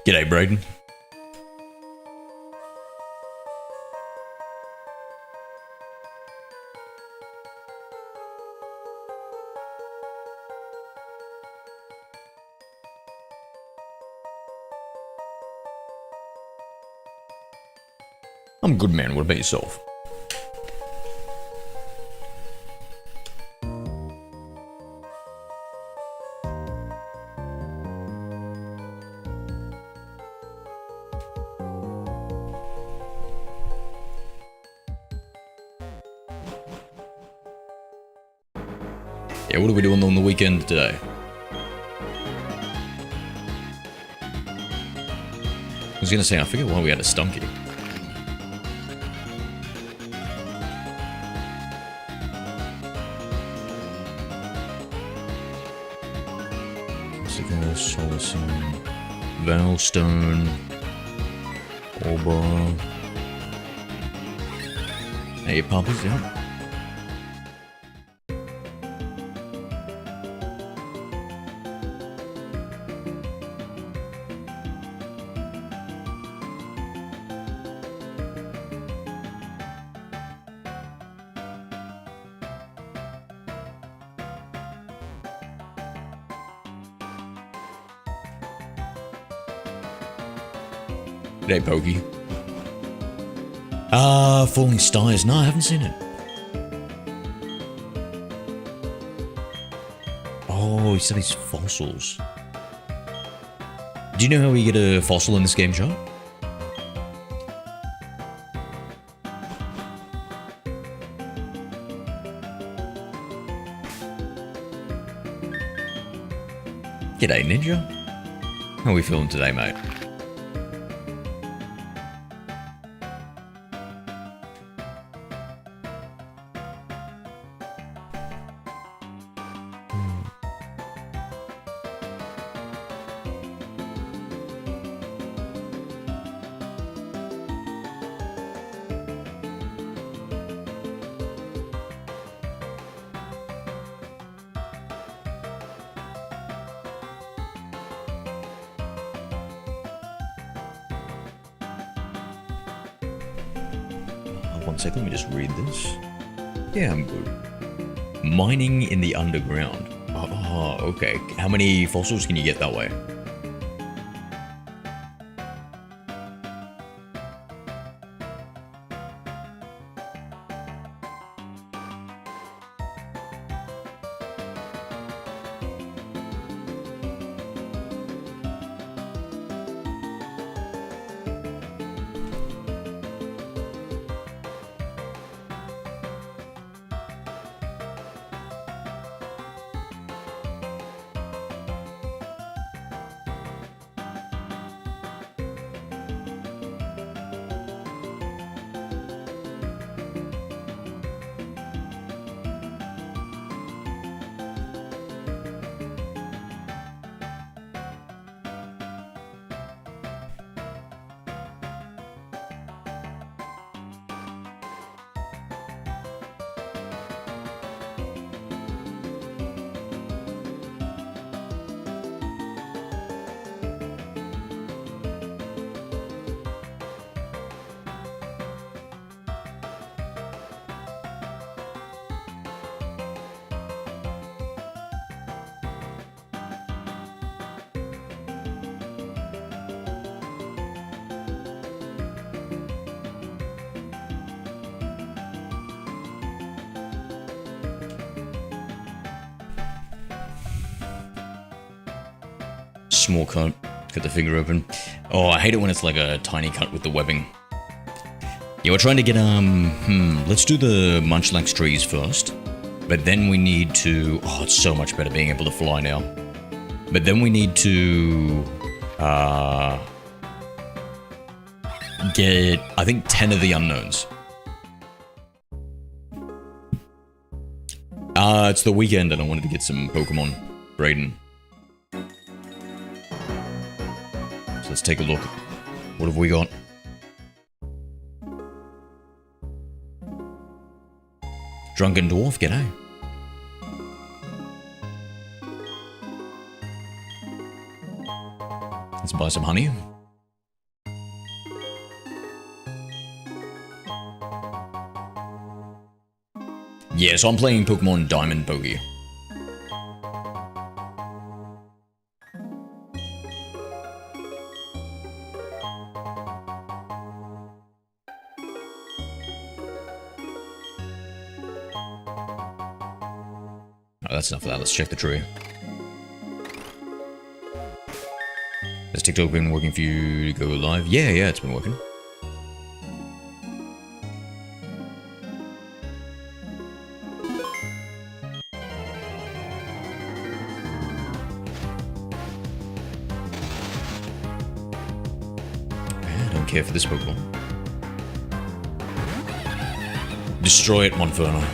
G'day, Braden. I'm good, man. What about yourself? Yeah, what are we doing on the weekend today? I was gonna say, I forget why we had a stunky. Solacine, Valstone, Orba. Hey, puppies, yeah. G'day, Pokey. Falling Stars. No, I haven't seen it. Oh, he said he's fossils. Do you know how we get a fossil in this game, Joe? G'day, Ninja. How are we feeling today, mate? One second, let me just read this. Yeah, I'm good. Mining in the underground. Oh, okay. How many fossils can you get that way? Small cut, cut the finger open. Oh, I hate it when it's like a tiny cut with the webbing. Yeah, we're trying to get, let's do the Munchlax trees first. But then we need to, oh, it's so much better being able to fly now. But then we need to, get, I think, 10 of the unknowns. It's the weekend and I wanted to get some Pokemon. Braden. So let's take a look. What have we got? Drunken Dwarf, g'day. Let's buy some honey. Yeah, so I'm playing Pokemon Diamond Poké. Oh, that's enough of that. Let's check the tree. Has TikTok been working for you to go live? Yeah, it's been working. I don't care for this Pokemon. Destroy it, Monferno.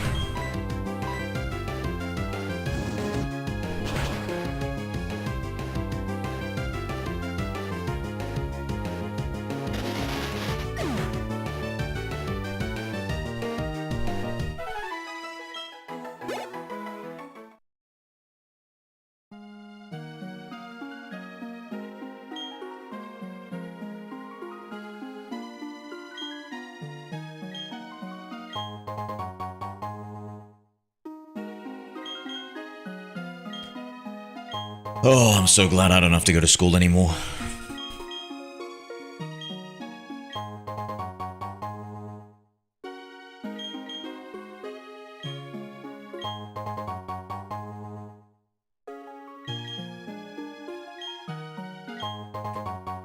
Oh, I'm so glad I don't have to go to school anymore.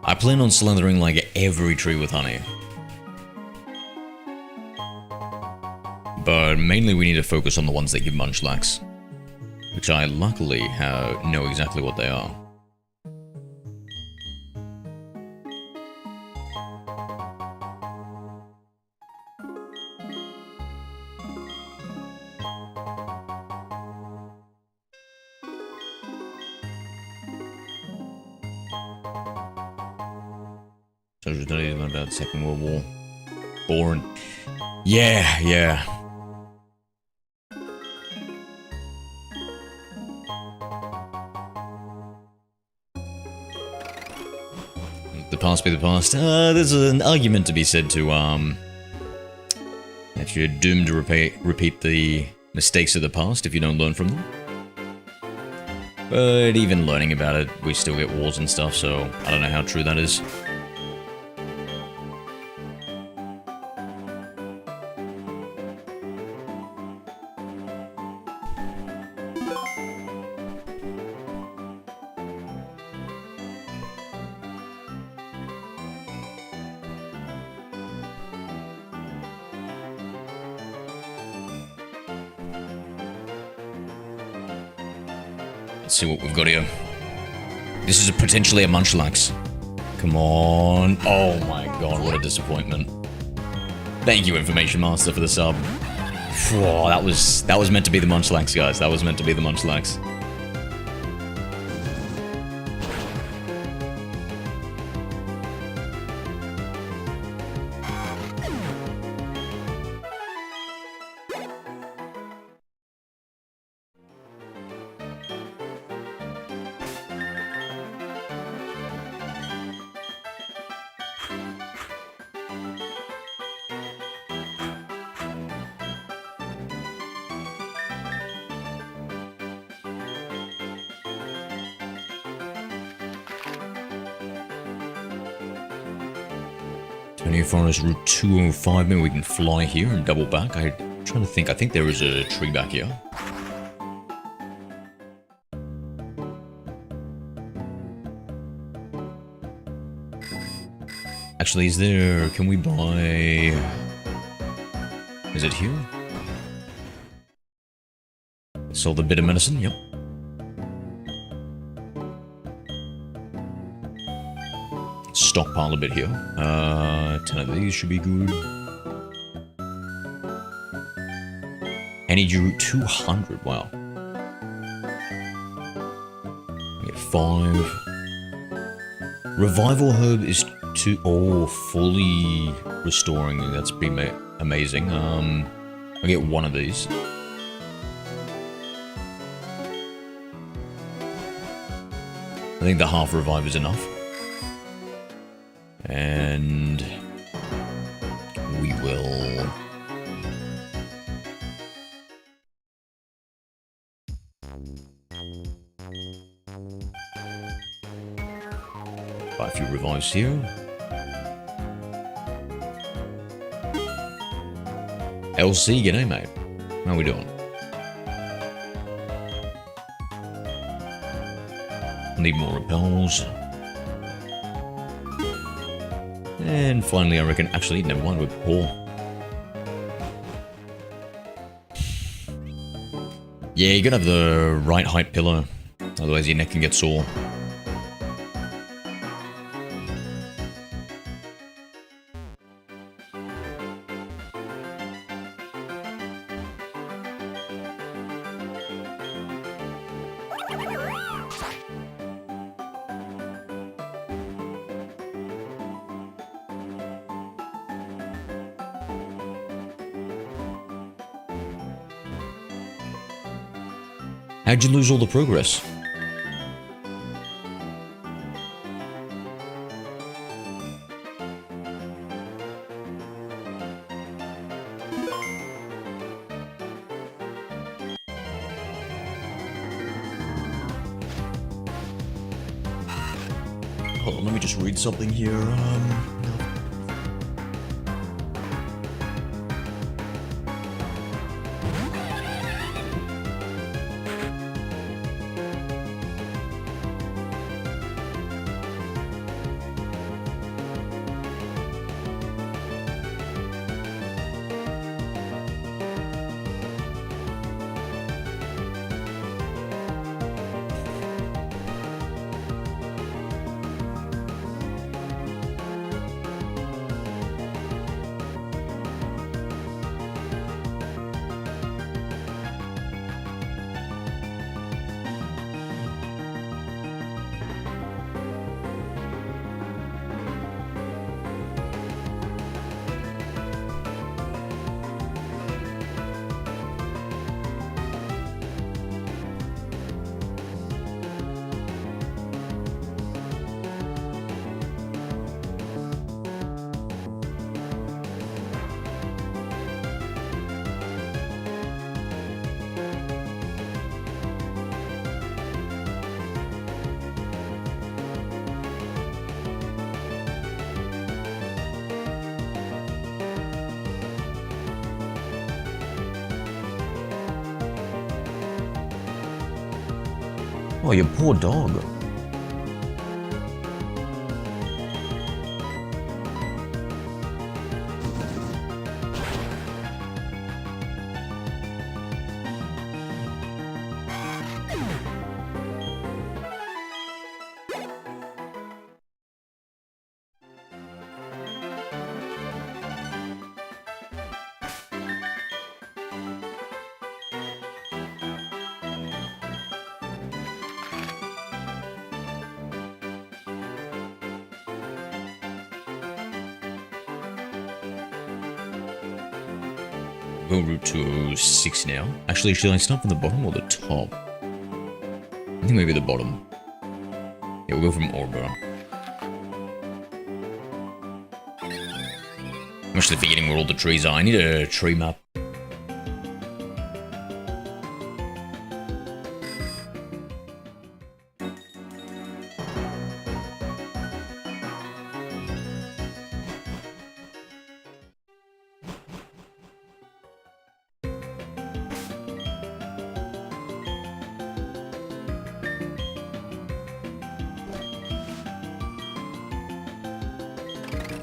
I plan on slithering like every tree with honey. But mainly we need to focus on the ones that give Munchlax. Which I luckily know exactly what they are. So just not even about the Second World War. Boring. Yeah. The past be the past. There's an argument to be said to, that you're doomed to repeat the mistakes of the past if you don't learn from them. But even learning about it, we still get wars and stuff, so I don't know how true that is. Let's see what we've got here. This is potentially a Munchlax. Come on. Oh my god, what a disappointment. Thank you, Information Master, for the sub. Whoa, that was meant to be the Munchlax, guys. That was meant to be the Munchlax. New Forest Route 205, maybe we can fly here and double back. I'm trying to think, I think there is a tree back here. Actually, is there, can we buy, is it here? Sold a bit of medicine, yep. Stockpile a bit here. 10 of these should be good. Energy route 200, wow. We get 5. Revival herb is fully restoring. That's been amazing. I get 1 of these. I think the half revive is enough. And we will Buy a few revives here. LC, g'day, mate. How we doing? Need more repels. And finally, I reckon, actually, never mind, we're poor. Yeah, you gotta have the right height pillar, otherwise your neck can get sore. How'd you lose all the progress? Hold on, let me just read something here. Oh, you poor dog. Go route 206 now. Actually, should I start from the bottom or the top? I think maybe the bottom. Yeah, we'll go from Orba. I'm actually forgetting where all the trees are. I need a tree map.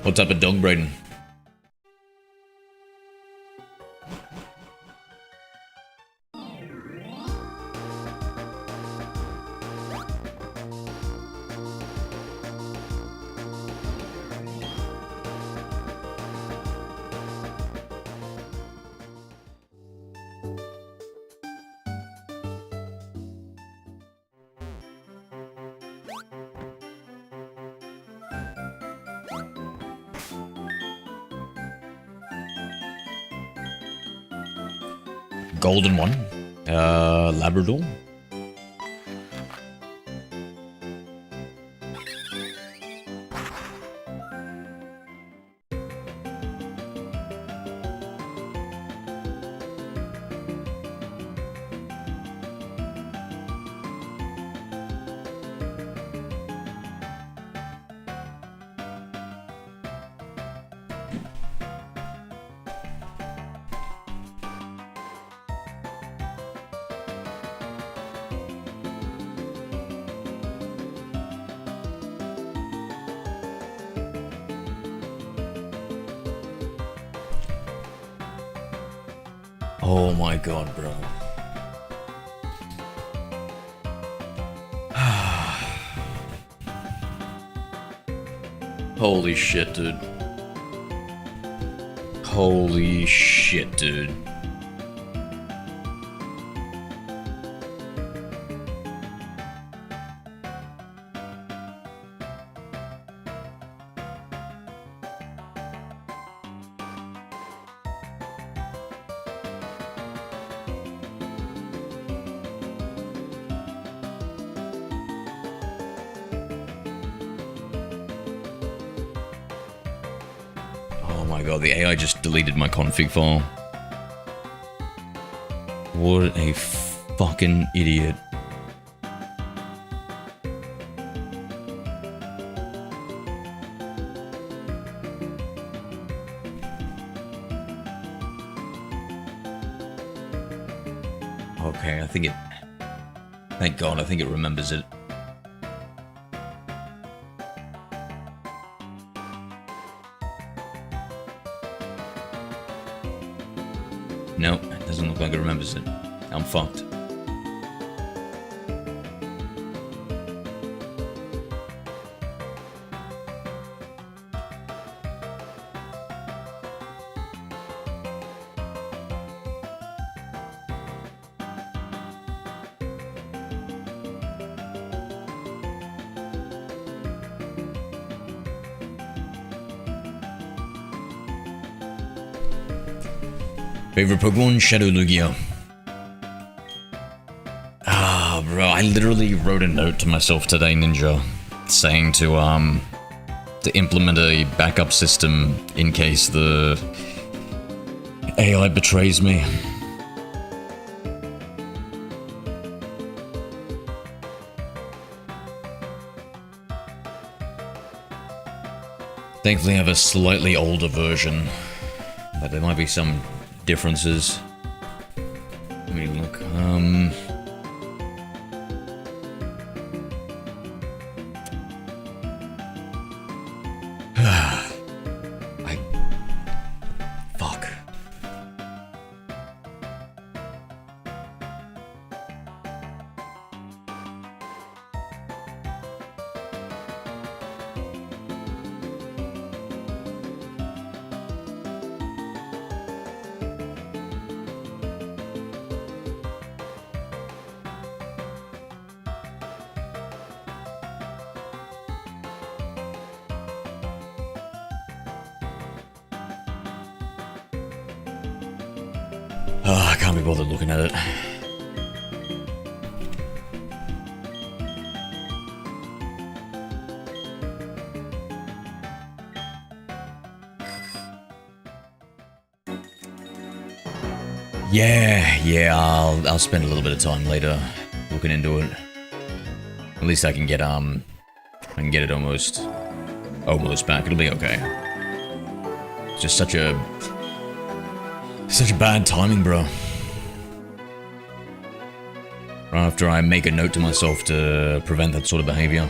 What's up with dog breeding? Golden one. Labrador. Oh my god, bro. Holy shit, dude. Holy shit, dude. Oh my god, the AI just deleted my config file. What a fucking idiot. Okay, I think it... Thank God, I think it remembers it. No, it doesn't look like it remembers it. I'm fucked. Favorite Pokemon? Shadow Lugia. Ah, bro, I literally wrote a note to myself today, Ninja, saying to implement a backup system in case the AI betrays me. Thankfully, I have a slightly older version, but there might be some differences. Let me look. Fuck. Oh, I can't be bothered looking at it. Yeah, I'll spend a little bit of time later looking into it. At least I can get it almost back. It'll be okay. It's just such a bad timing, bro. Right after I make a note to myself to prevent that sort of behavior.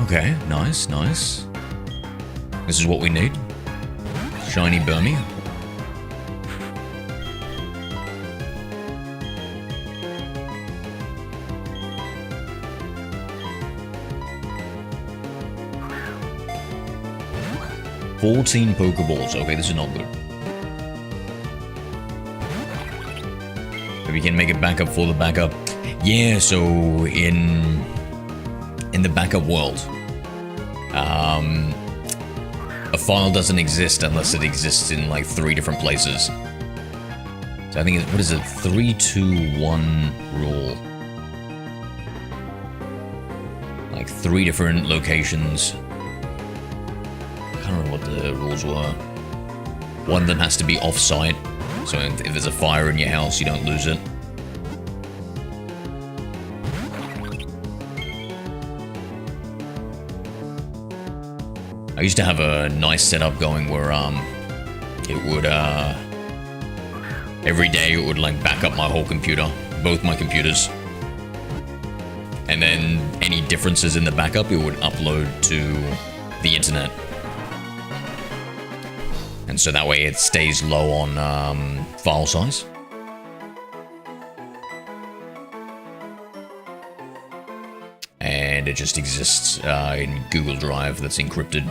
Okay, nice. This is what we need. Shiny Burmy. $14 Pokeballs. Okay, this is not good. Maybe we can make a backup for the backup. Yeah, so in the backup world, a file doesn't exist unless it exists in like 3 different places. So I think what is it? 3-2-1 rule. Like 3 different locations. I can't remember what the rules were. One of them has to be off-site, so if there's a fire in your house, you don't lose it. I used to have a nice setup going where it would every day it would like back up my whole computer, both my computers, and then any differences in the backup it would upload to the internet. And so that way it stays low on file size. And it just exists in Google Drive that's encrypted.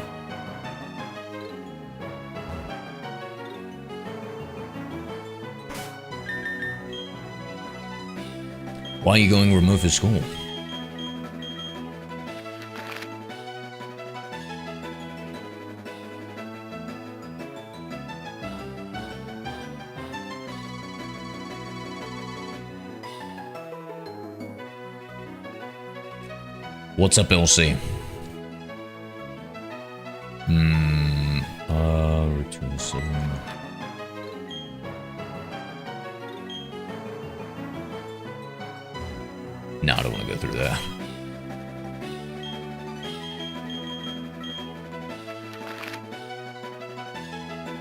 Why are you going remote for school? What's up, LC? Return 7. No, I don't want to go through there.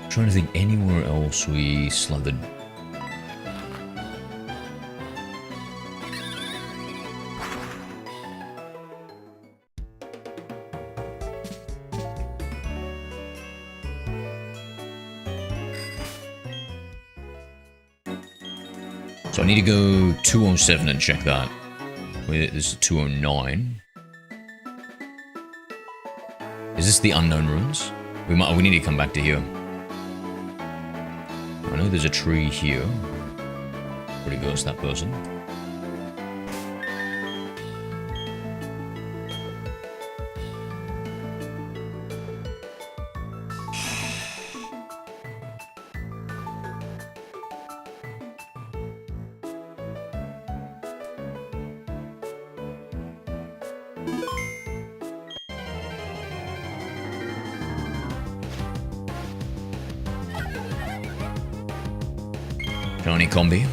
I'm trying to think anywhere else we slathered. So I need to go 207 and check that. This is 209. Is this the unknown ruins? We need to come back to here. I know there's a tree here. Pretty goes that person. Shiny combi.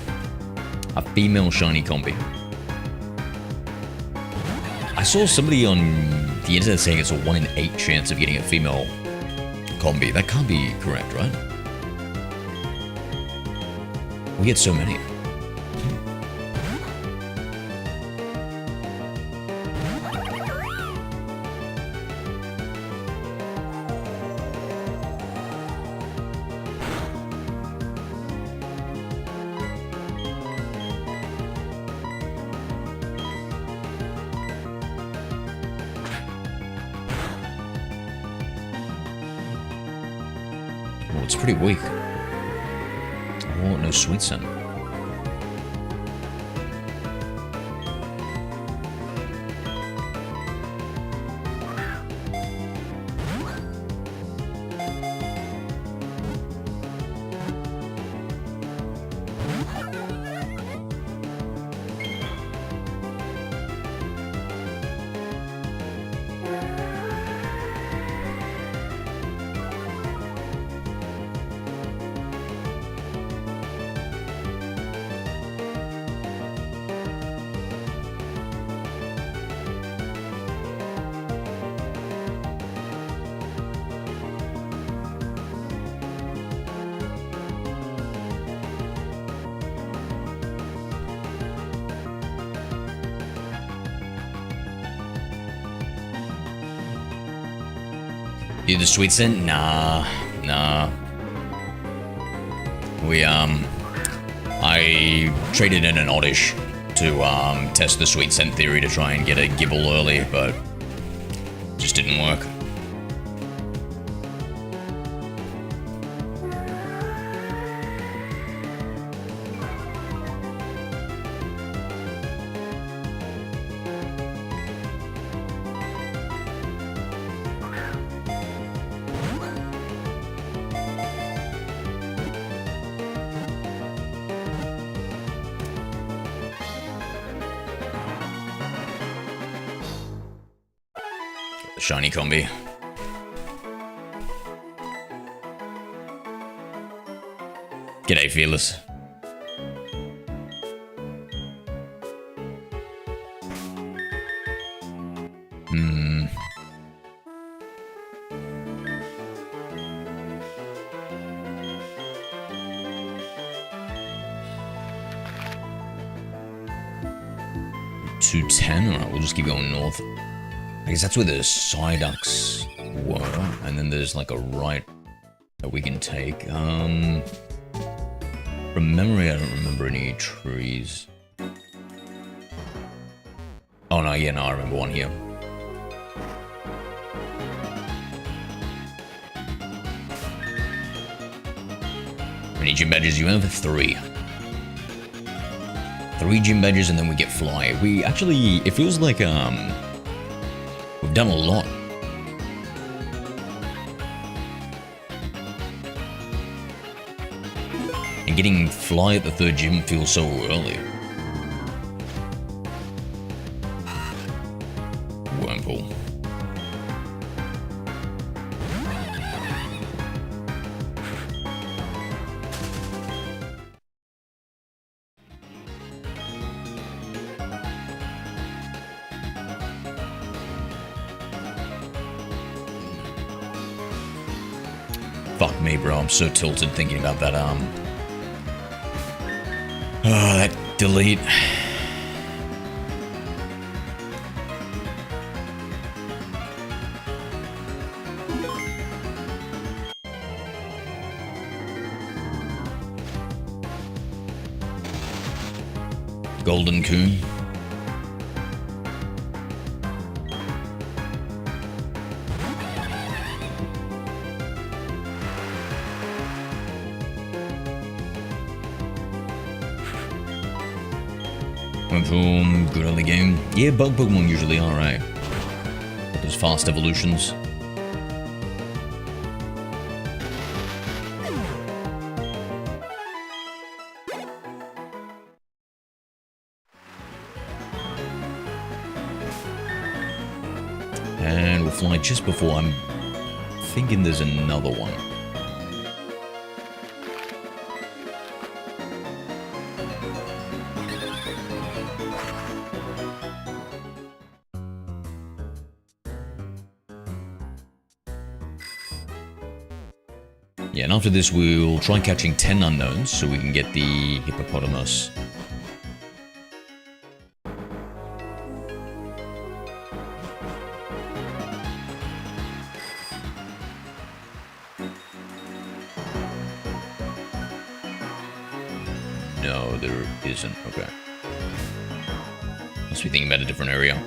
A female shiny combi. I saw somebody on the internet saying it's a 1 in 8 chance of getting a female combi. That can't be correct, right? We get so many. Oh, it's pretty weak. Oh, no sweet scent. Do the sweet scent? Nah. I traded in an oddish to test the sweet scent theory to try and get a gibble early, but just didn't work. Shiny combi. G'day, Fearless. $210? Alright, we'll just keep going north. I guess that's where the Psyducks were, and then there's like a right that we can take. From memory, I don't remember any trees. Oh no, yeah, no, I remember one here. How many gym badges? You have 3. 3 gym badges, and then we get fly. We actually, it feels like we've done a lot. And getting fly at the 3rd gym feels so early. Wormpool. Fuck me, bro. I'm so tilted thinking about that, oh, that delete. Golden Coon. Boom, good early game. Yeah, bug Pokemon usually are, right? Those fast evolutions. And we'll fly just before. I'm thinking there's another one. Yeah, and after this we'll try catching 10 unknowns so we can get the hippopotamus. No, there isn't. Okay. Must be thinking about a different area.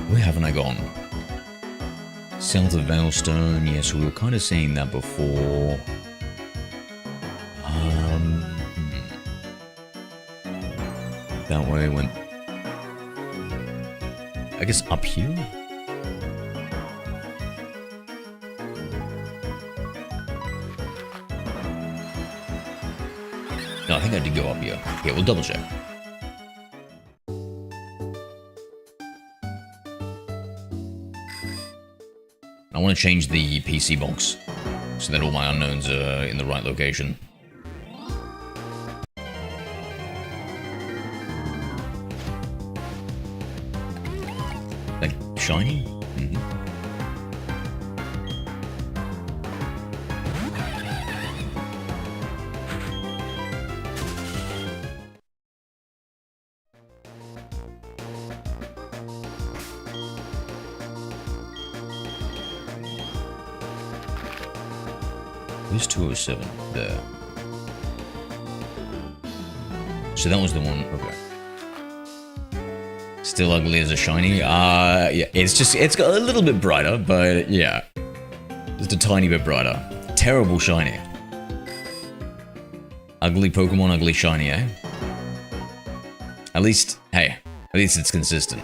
Where haven't I gone? South of Veilstone, yes, we were kind of saying that before. That way went, I guess, up here? No, I think I did go up here. Yeah, we'll double check. I want to change the PC box so that all my unknowns are in the right location. Like, shiny? Mm-hmm. Where's 207? There. So that was the one. Okay. Still ugly as a shiny. Yeah, it's got a little bit brighter, but yeah, just a tiny bit brighter. Terrible shiny. Ugly Pokemon, ugly shiny, eh? At least, hey, at least it's consistent.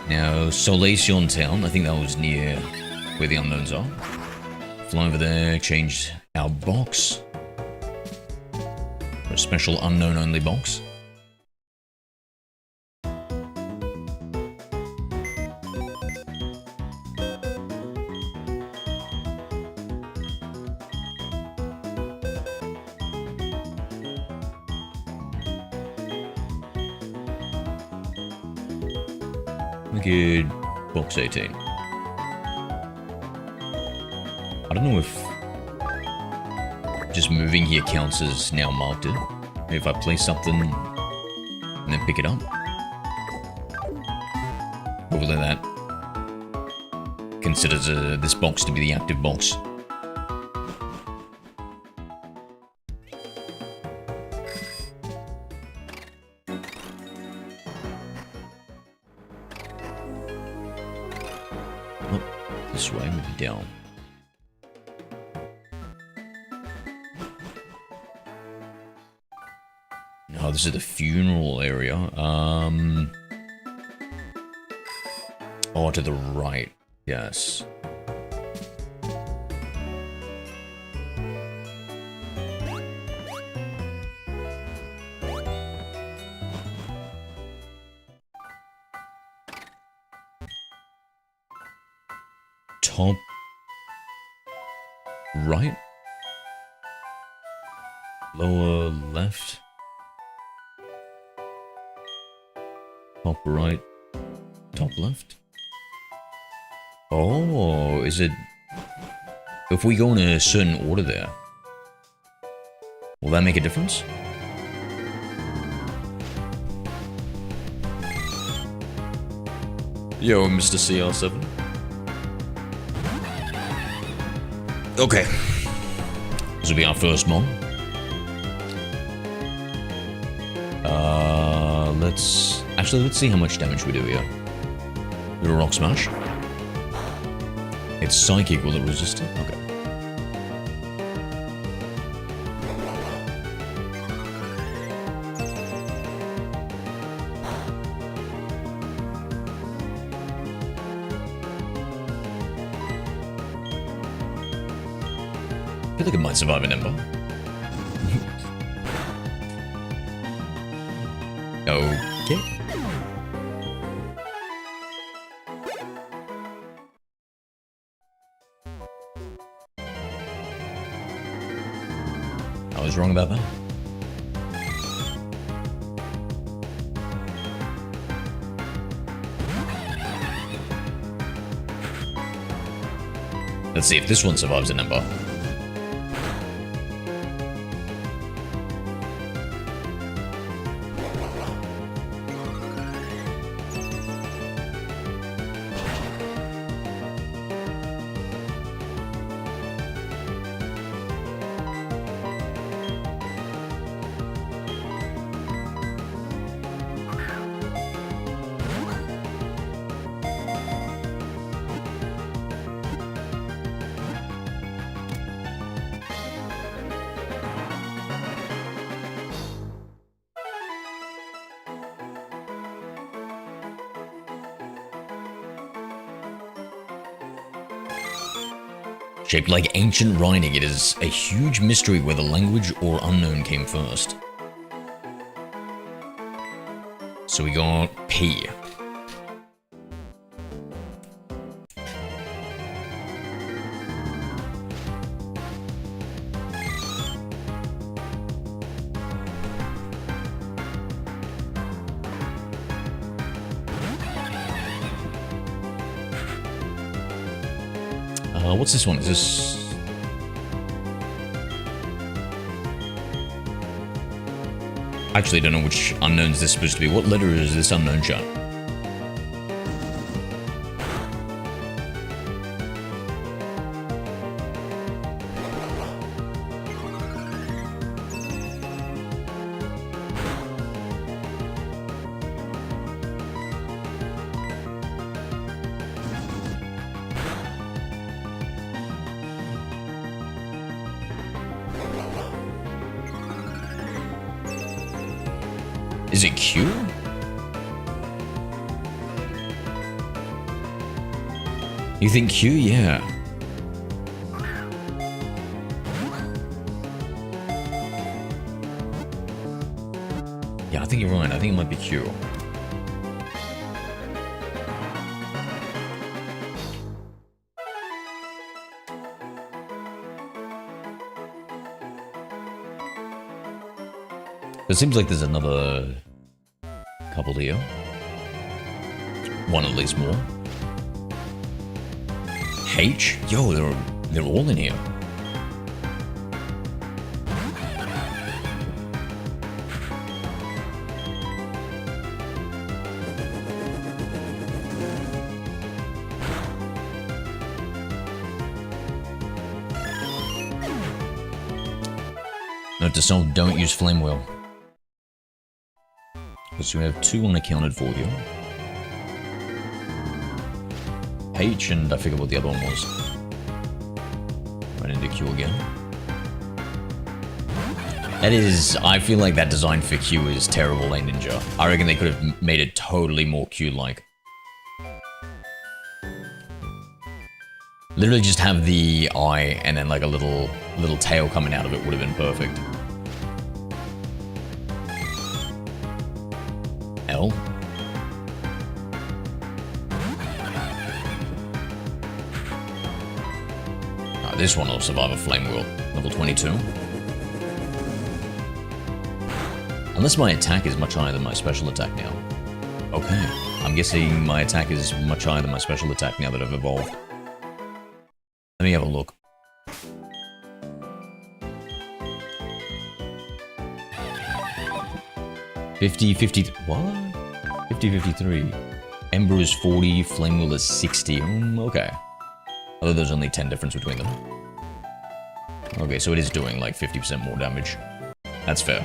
Now, Solaceon Town, I think that was near where the unknowns are. Fly over there, change our box for a special unknown only box. Make it box 18. I don't know if just moving here counts as now marked it. Maybe if I place something and then pick it up. Hopefully that considers this box to be the active box. Oh, this way, maybe down. No, this is the funeral area. Oh, to the right. Yes. Top right. Lower left. Top right. Top left. Oh, is it... If we go in a certain order there, will that make a difference? Yo, Mr. CR7. Okay. This will be our first mon. Let's see how much damage we do here. Little rock smash. It's psychic, will it resist it? Okay. I feel like it might survive an ember. Okay. I was wrong about that. Let's see if this one survives an ember. Shaped like ancient writing, it is a huge mystery whether language or unknown came first. So we got P. What's this one? Is this... I actually don't know which unknowns this is supposed to be. What letter is this unknown shot? Is it Q? You think Q? Yeah. Yeah, I think you're right. I think it might be Q. It seems like there's another couple here. One at least more. H? Yo, they're all in here. Note to self, don't use flame wheel. So we have 2 unaccounted for here. H, and I forget what the other one was. Right into Q again. That is, I feel like that design for Q is terrible, eh, Ninja? I reckon they could have made it totally more Q-like. Literally just have the eye and then like a little tail coming out of it would have been perfect. L. This one will survive a flame wheel. Level 22. Unless my attack is much higher than my special attack now. Okay. I'm guessing my attack is much higher than my special attack now that I've evolved. Let me have a look. What? 53. Ember is 40, Flame Wheel is 60. Okay. Although there's only 10 difference between them. Okay, so it is doing like 50% more damage. That's fair.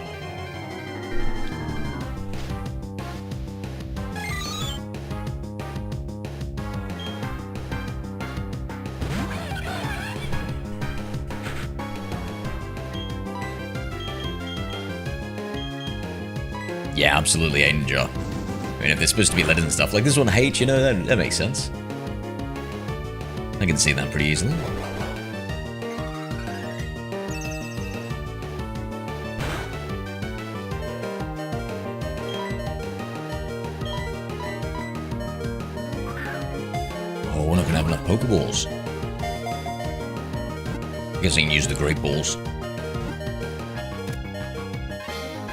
Yeah, absolutely, Ninja. I mean, if they're supposed to be letters and stuff, like this one, H, you know, that makes sense. I can see that pretty easily. Oh, we're not gonna have enough Pokeballs. I guess I can use the Great Balls.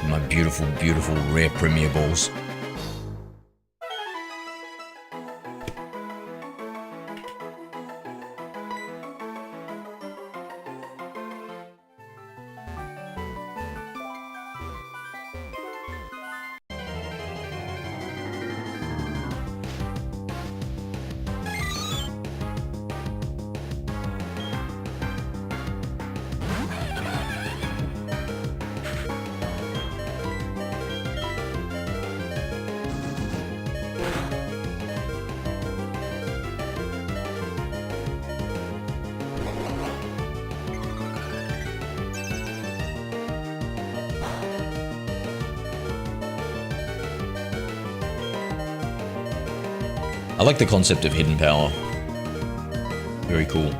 My beautiful, beautiful rare Premier Balls. I like the concept of hidden power. Very cool.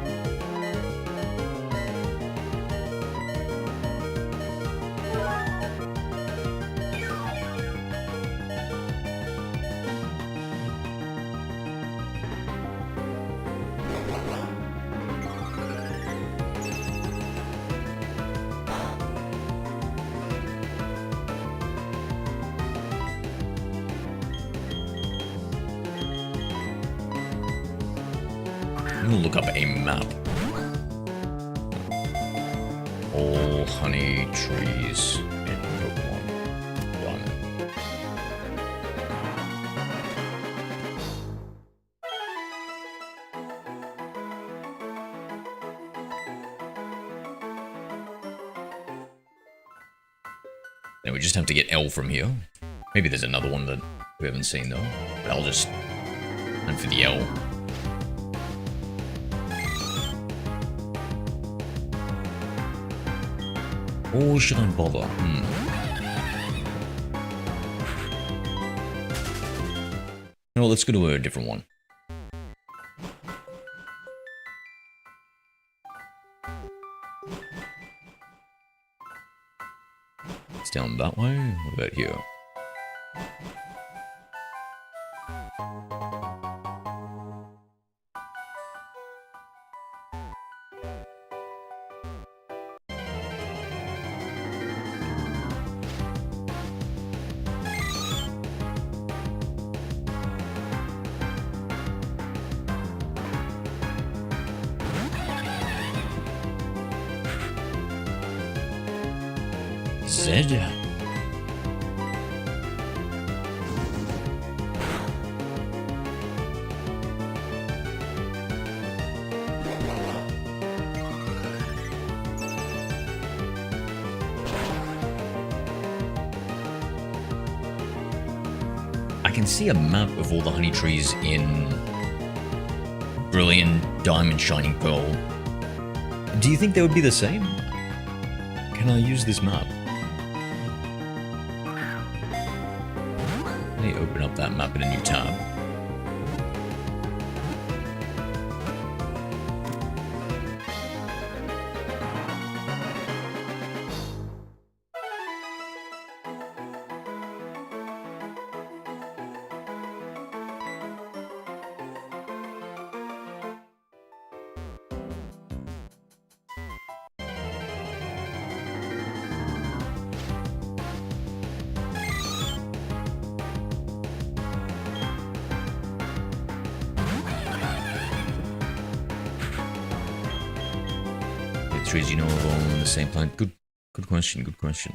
I'm gonna look up a map. All honey trees in Pokemon. Done. Now we just have to get L from here. Maybe there's another one that we haven't seen though. But I'll just hunt for the L. Or should I bother? No, let's go to a different one. It's down that way. What about here? Z. I can see a map of all the honey trees in Brilliant Diamond Shining Pearl. Do you think they would be the same? Can I use this map? Let me open up that map in a new tab. Trees you know are all on the same planet? Good question, good question.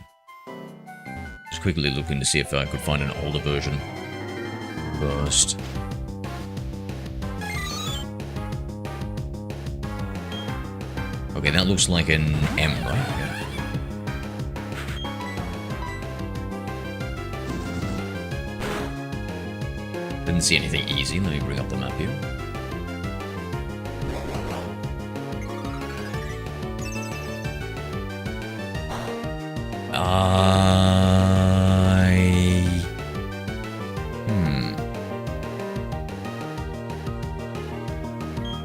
Just quickly looking to see if I could find an older version first. Okay, that looks like an M, right? Yeah. Didn't see anything easy. Let me bring up the map here.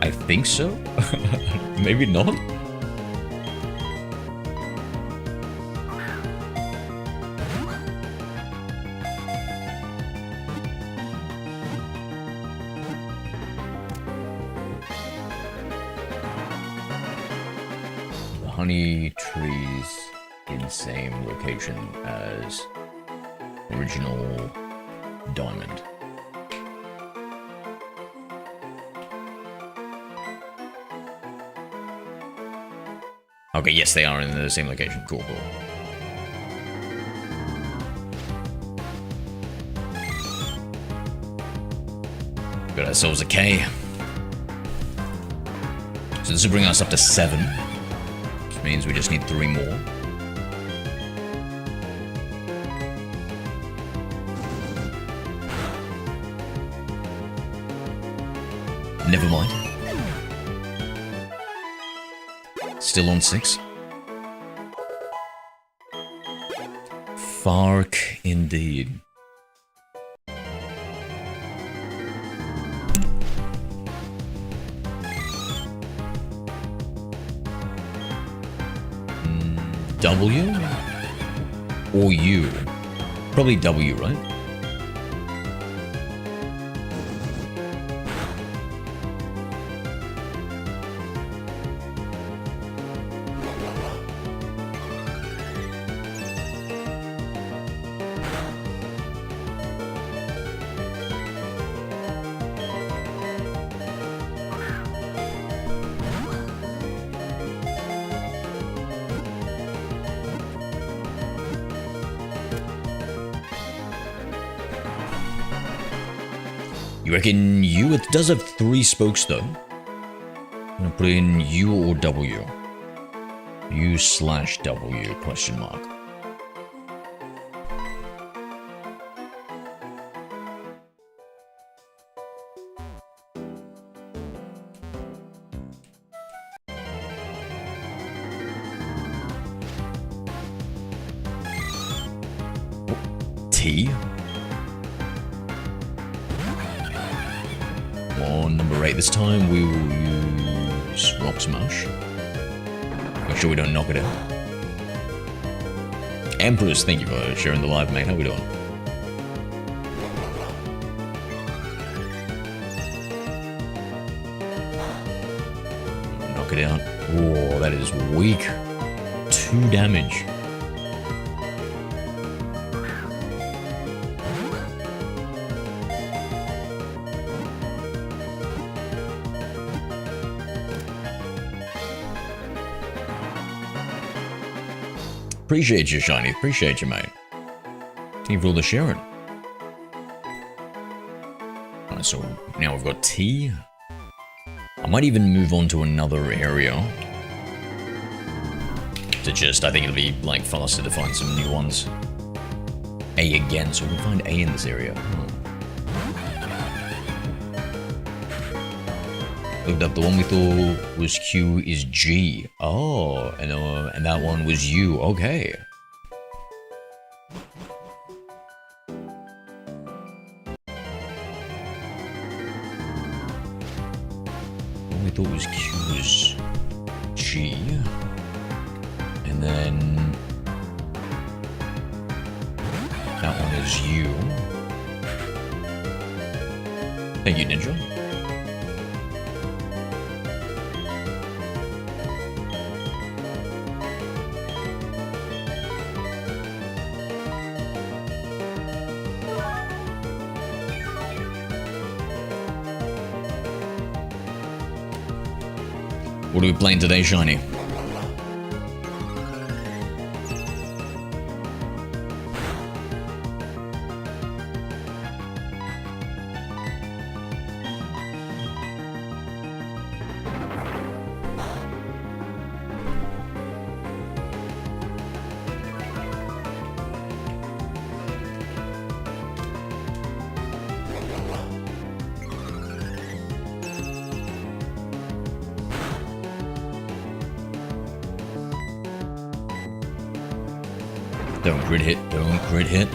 I think so? Maybe not? The honey trees in the same location as original diamond. Okay, yes, they are in the same location. Cool, cool. Got ourselves a K. So this will bring us up to 7. Which means we just need 3 more. Never mind. Still on 6. Fark indeed. W? Or U? Probably W, right? You reckon U? It does have 3 spokes though. I'm gonna put in U or W. U/W, question mark. T? On number 8 this time, we will use Rock Smash. Make sure we don't knock it out. Empress, thank you for sharing the live, mate. How we doing? Knock it out. Oh, that is weak. 2 damage. Appreciate you, Shiny. Appreciate you, mate. Thank you for all the sharing. Alright, so now we've got T. I might even move on to another area. To just, I think it'll be like faster to find some new ones. A again, so we can find A in this area. Looked up, the one we thought was Q is G. Oh, and that one was U. Okay. The one we thought was Q was G. And then that one is U. Thank you, Ninja. What are we playing today, Shiny? Don't crit hit, don't crit hit.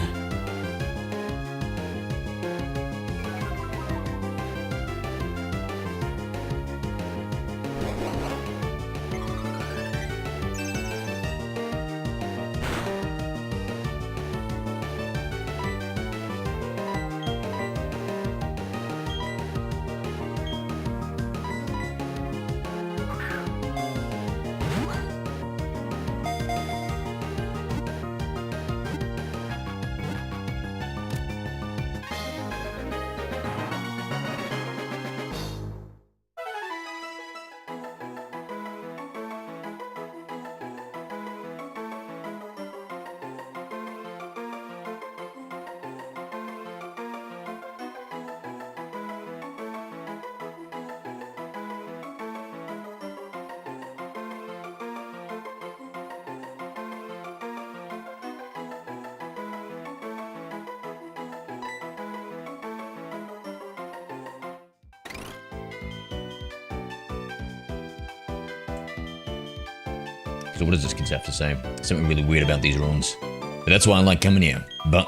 So what does this kid have to say? Something really weird about these ruins. But that's why I like coming here. But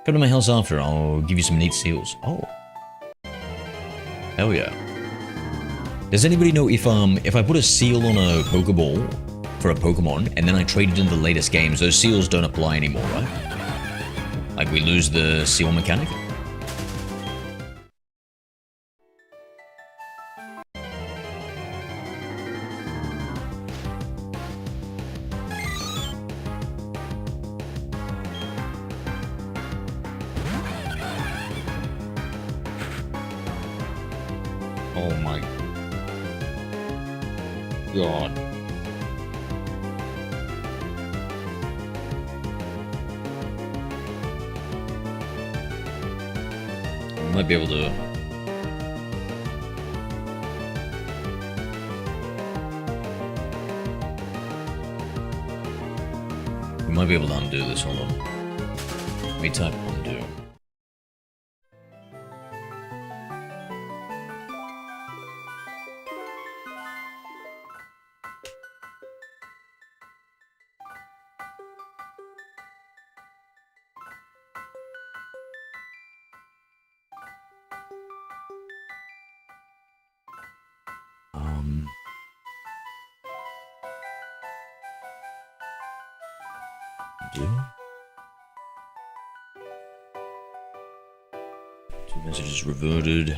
come to my house after, I'll give you some neat seals. Oh. Hell yeah. Does anybody know if I put a seal on a Pokeball for a Pokemon, and then I trade it in the latest games, those seals don't apply anymore, right? Like we lose the seal mechanic? Oh my god. I might be able to... We might be able to undo this, hold on. Let me type undo. Two messages reverted.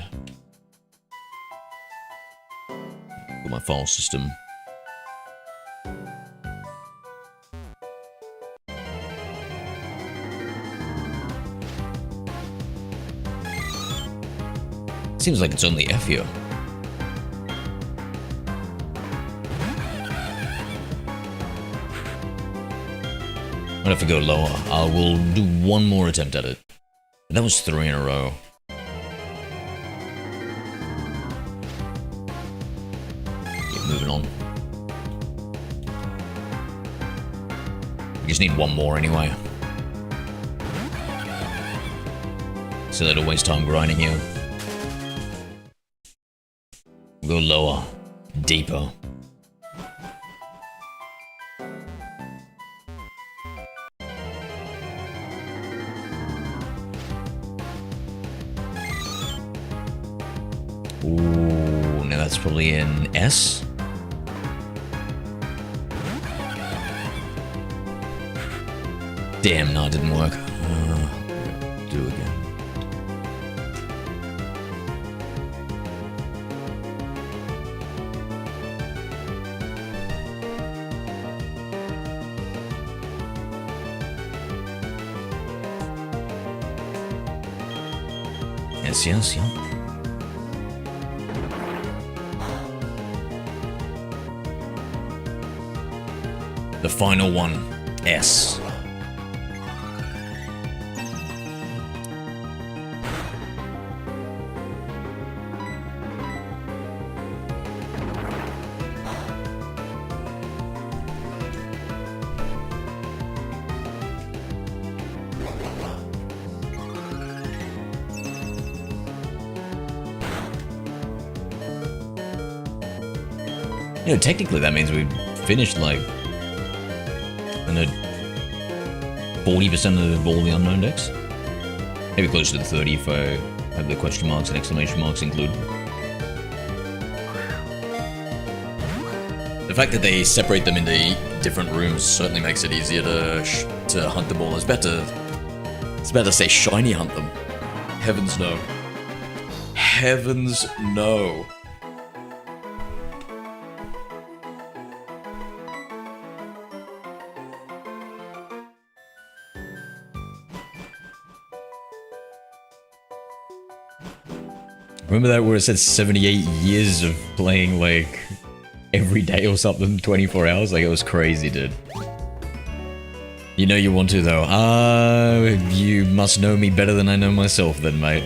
Got my file system. Seems like it's only F here. gonna have to go lower. I will do one more attempt at it. That was 3 in a row. Keep moving on. We just need one more anyway. So that'll waste time grinding here. Go lower, deeper. Ooh, now that's probably an S. Damn, no, it didn't work. Do it again. Yes, yeah. The final one, S. You know, technically that means we finished like 40% of all the unknown decks. Maybe closer to the 30 if I have the question marks and exclamation marks included. The fact that they separate them into different rooms certainly makes it easier to hunt them all. It's better to say shiny hunt them. Heavens no. Heavens no. Remember that where it said 78 years of playing like every day or something, 24 hours? Like it was crazy, dude. You know you want to though. You must know me better than I know myself then, mate.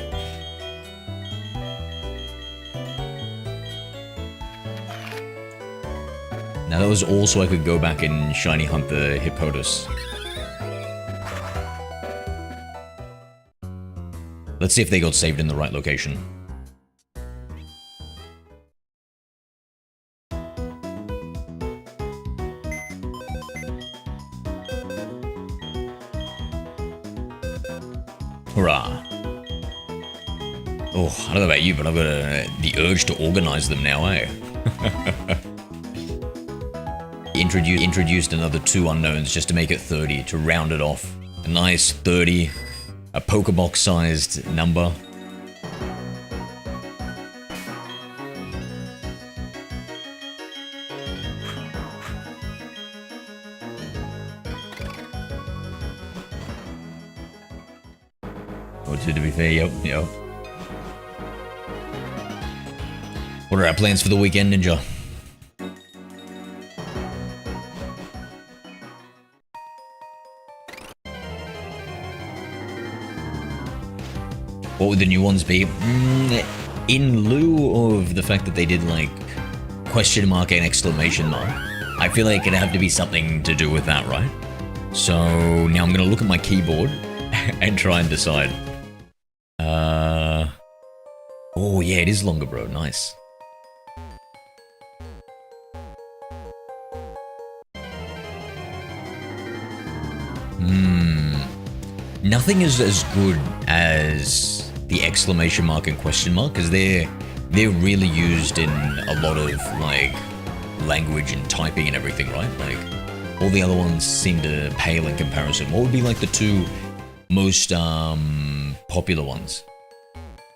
Now that was also I could go back and shiny hunt the Hippopotas. Let's see if they got saved in the right location. Hurrah. Oh, I don't know about you, but I've got the urge to organize them now, eh? Introduced another 2 unknowns just to make it 30, to round it off. A nice 30, a Pokebox-sized number. Or 2 to be fair, yep. What are our plans for the weekend, Ninja? What would the new ones be? In lieu of the fact that they did like question mark and exclamation mark, I feel like it'd have to be something to do with that, right? So now I'm gonna look at my keyboard and try and decide. Oh yeah, it is longer, bro. Nice. Nothing is as good as the exclamation mark and question mark, because they're really used in a lot of like language and typing and everything, right? Like all the other ones seem to pale in comparison. What would be like the 2 most popular ones?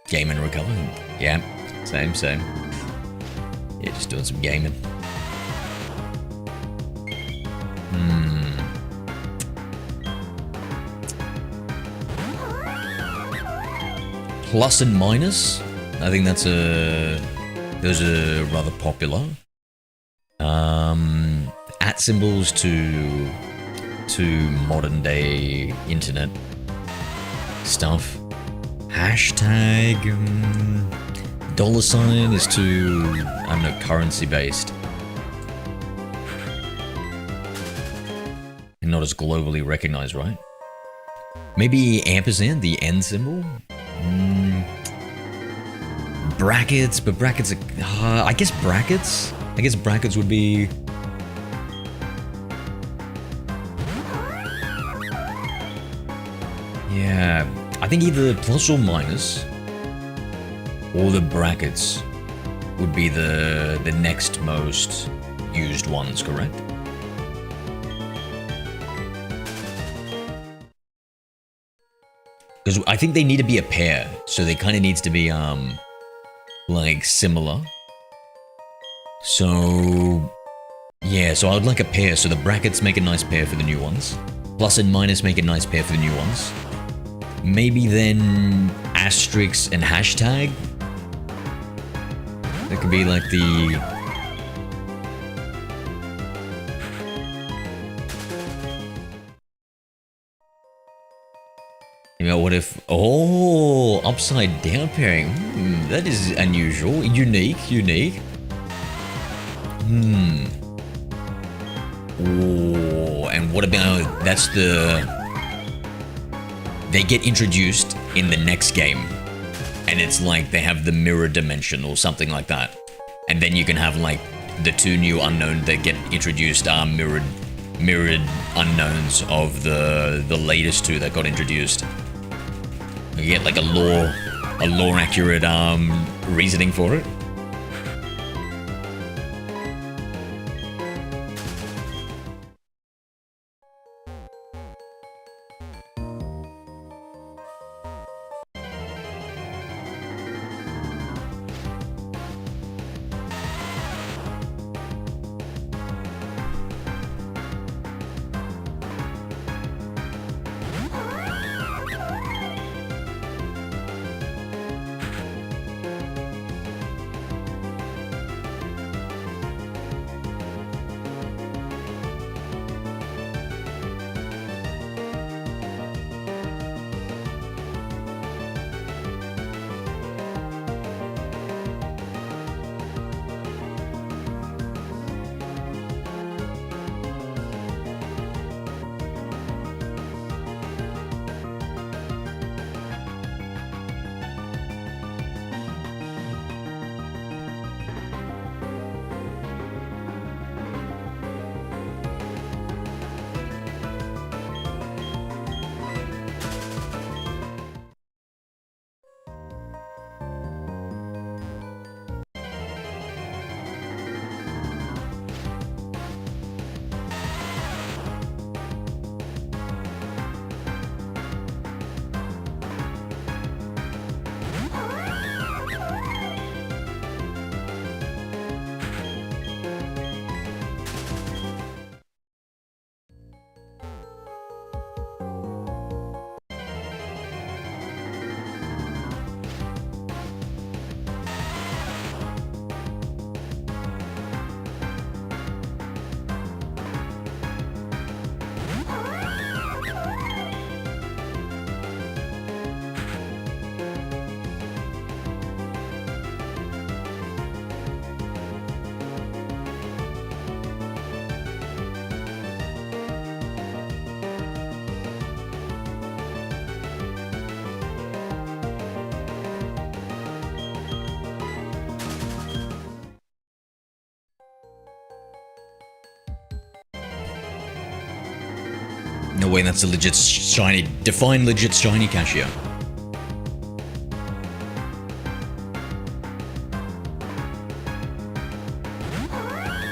Game and recover? Yeah, same. Yeah, just doing some gaming. Plus and minus, I think those are rather popular. At symbols to to modern day internet stuff. Hashtag $sign is too, I don't know, currency based. And not as globally recognized, right? Maybe ampersand, the N symbol? Brackets, but brackets are, I guess brackets? I guess brackets would be... Yeah, I think either plus or minus, or the brackets would be the next most used ones, correct? Because I think they need to be a pair, so they kind of needs to be, like, similar. So, yeah, so I would like a pair, so the brackets make a nice pair for the new ones. Plus and minus make a nice pair for the new ones. Maybe then asterisk and hashtag? That could be like the... You know, what if... Oh, upside down pairing. That is unusual. Unique. Oh, and what about... That's the... They get introduced in the next game. And it's like they have the mirror dimension or something like that. And then you can have like the two new unknown that get introduced are mirrored unknowns of the latest two that got introduced. You get like a lore accurate reasoning for it. No way, that's a legit shiny. Define legit shiny cashier.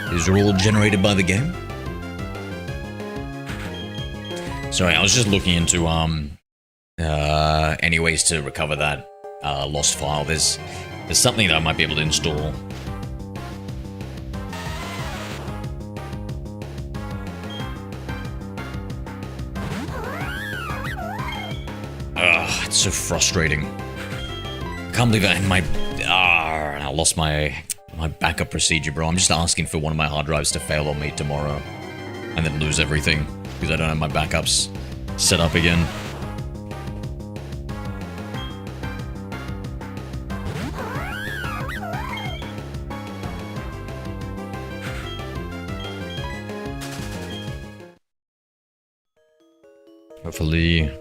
These are all generated by the game? Sorry, I was just looking into any ways to recover that lost file. There's something that I might be able to install. It's so frustrating. I can't believe I lost my backup procedure, bro. I'm just asking for one of my hard drives to fail on me tomorrow and then lose everything. because I don't have my backups set up again. Hopefully.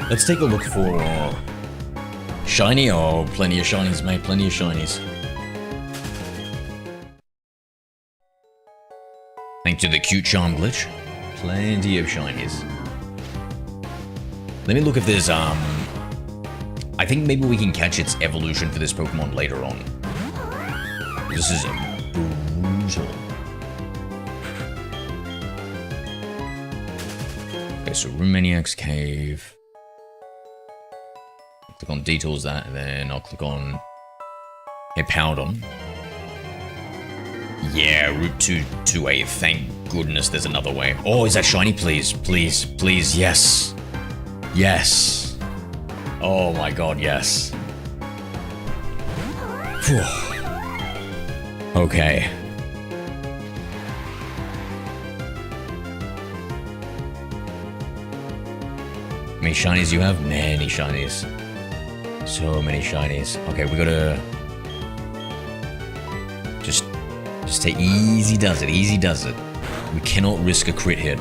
Let's take a look for shiny. Oh, plenty of shinies, mate. Plenty of shinies. Thanks to the cute charm glitch. Plenty of shinies. Let me look if there's, I think maybe we can catch its evolution for this Pokemon later on. This is brutal. Okay, so Rumaniac's Cave. Click on Detours that, and then I'll click on Hippowdon. Yeah, Route 228. Thank goodness there's another way. Oh, is that shiny? Please, please, please, yes. Yes. Oh my god, yes. Whew. Okay. How many shinies you have? Many shinies. So many shinies. Okay, we gotta just take easy does it. Easy does it. We cannot risk a crit hit.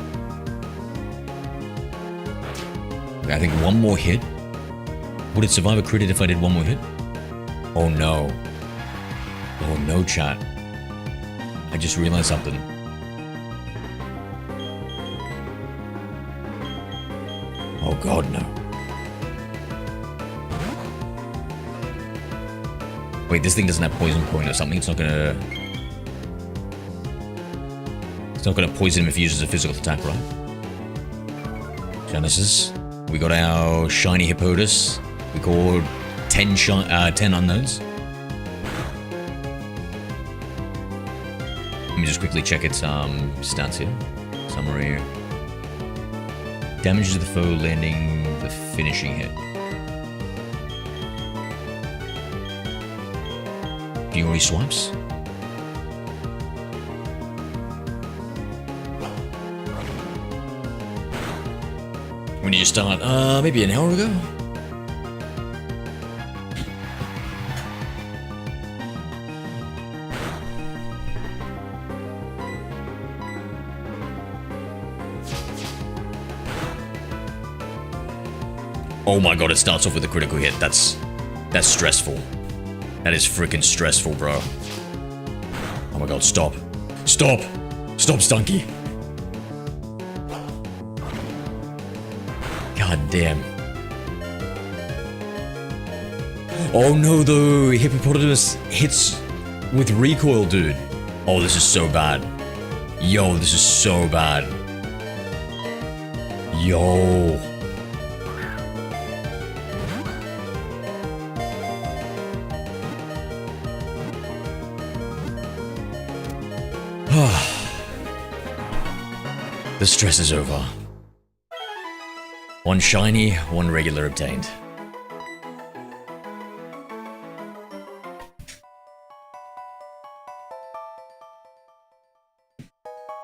Okay, I think one more hit. Would it survive a crit hit if I did one more hit? Oh no. Oh no, chat. I just realized something. Oh god, no. Wait, this thing doesn't have poison point or something. It's not gonna poison him if he uses a physical attack, right? Genesis. We got our shiny Hippodus. We called 10 unknowns. Let me just quickly check its stats here. Summary. Damage to the foe landing the finishing hit. Fury swipes. When did you start? Maybe an hour ago? Oh my god, it starts off with a critical hit. That's stressful. That is freaking stressful, bro. Oh my god, stop. Stop! Stop, Stunky! God damn. Oh no, the hippopotamus hits with recoil, dude. Oh, this is so bad. Yo, this is so bad. Yo. The stress is over. One shiny, one regular obtained.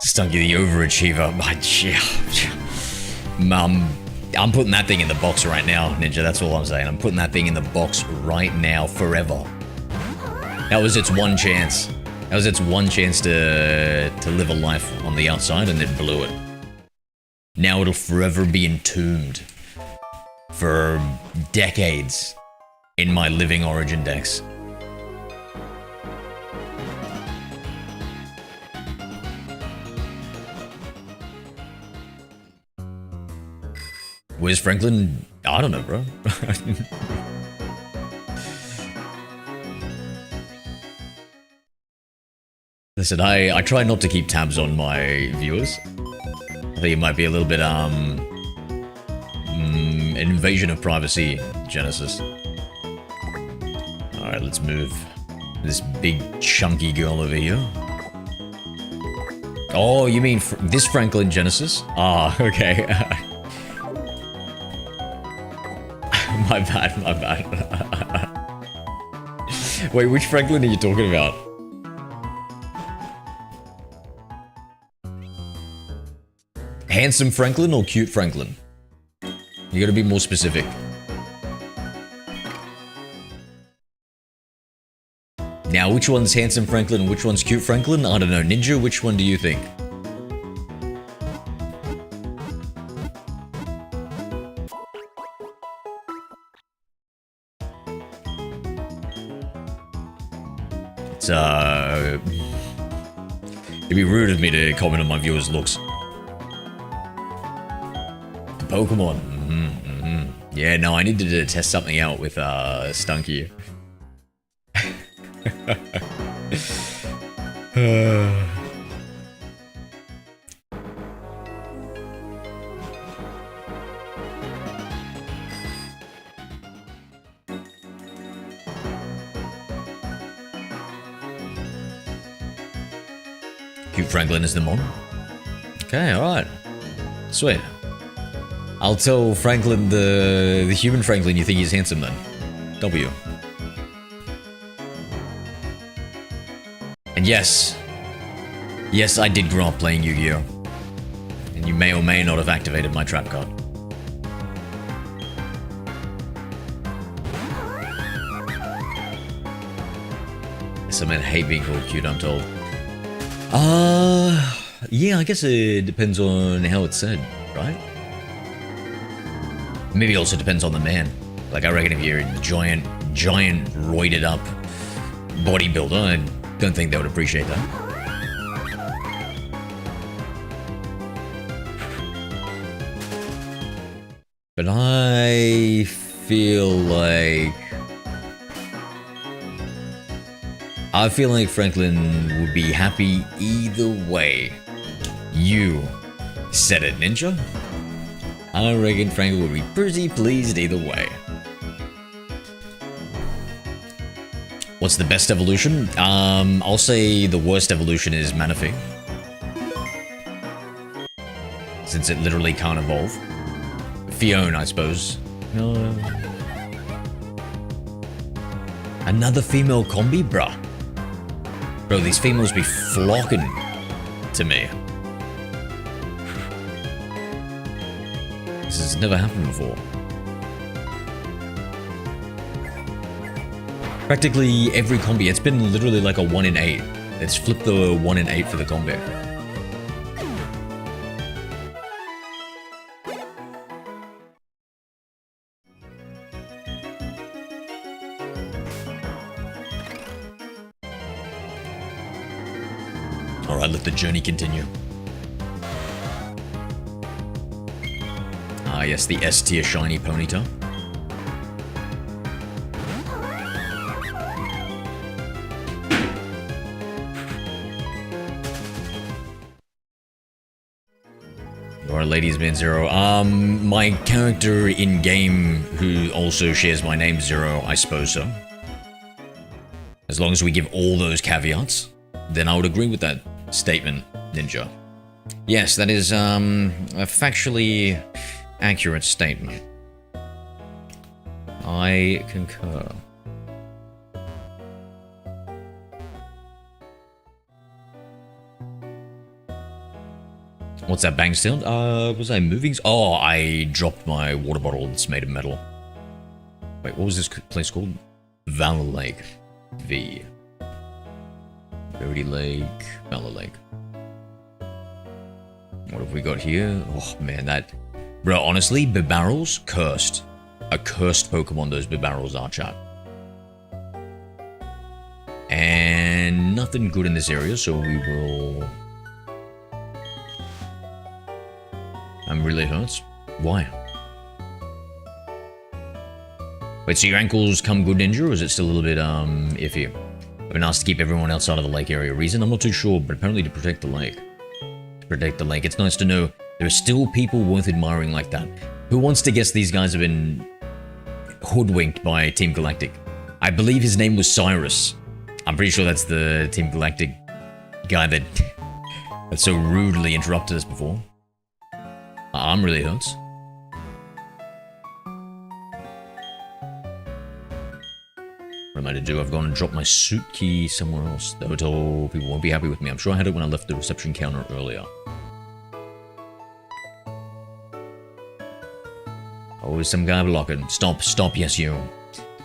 Stunky the overachiever. I'm putting that thing in the box right now, Ninja. That's all I'm saying. I'm putting that thing in the box right now, forever. That was its one chance. That was its one chance to live a life on the outside, and it blew it. Now it'll forever be entombed for decades in my living Origin decks. Where's Franklin? I don't know, bro. Listen, I try not to keep tabs on my viewers. I think it might be a little bit, an invasion of privacy, Genesis. Alright, let's move this big, chunky girl over here. Oh, you mean this Franklin, Genesis? Ah, okay. My bad, my bad. Wait, which Franklin are you talking about? Handsome Franklin or cute Franklin? You gotta be more specific. Now, which one's handsome Franklin and which one's cute Franklin? I don't know. Ninja, which one do you think? It's, it'd be rude of me to comment on my viewers' looks. Pokemon. Yeah, no, I needed to test something out with Stunky. Cute Franklin is the mon. Okay, alright. Sweet. I'll tell Franklin, the human Franklin, you think he's handsome then. W. And yes, I did grow up playing Yu-Gi-Oh! And you may or may not have activated my trap card. Some men hate being called cute, I'm told. Yeah, I guess it depends on how it's said, right? Maybe it also depends on the man. Like, I reckon if you're a giant, roided up bodybuilder, I don't think they would appreciate that. But I feel like Franklin would be happy either way. You said it, Ninja. I reckon Franklin would be pretty pleased either way. What's the best evolution? I'll say the worst evolution is Manaphy. Since it literally can't evolve. Fiona, I suppose. No. Another female combi? Bruh. Bro, these females be flocking to me. This has never happened before. Practically every combi, it's been literally like a 1 in 8. It's flipped the 1 in 8 for the combi. Alright, let the journey continue. Ah yes, the S tier shiny Ponyta. Or Ladies Man Zero. My character in game who also shares my name, Zero, I suppose so. As long as we give all those caveats, then I would agree with that statement, Ninja. Yes, that is a factually accurate statement. I concur. What's that bang sound? Was I moving? Oh, I dropped my water bottle that's made of metal. Wait, what was this place called? Valor Lake V. Dirty Lake, Mellow Lake. What have we got here? Oh man, that... Bro, honestly, Bibarrels, cursed. A cursed Pokemon those Bibarrels are, chat. And nothing good in this area, so we will... I'm really hurts. Why? Wait, so your ankles come good, Ninja, or is it still a little bit, iffy? I've been asked to keep everyone outside of the lake area. Reason? I'm not too sure, but apparently to protect the lake. To protect the lake. It's nice to know there are still people worth admiring like that. Who wants to guess these guys have been hoodwinked by Team Galactic? I believe his name was Cyrus. I'm pretty sure that's the Team Galactic guy that so rudely interrupted us before. I'm really hurts. What am I to do? I've gone and dropped my suit key somewhere else. The hotel people won't be happy with me. I'm sure I had it when I left the reception counter earlier. Oh, some guy blocking. Stop, yes you.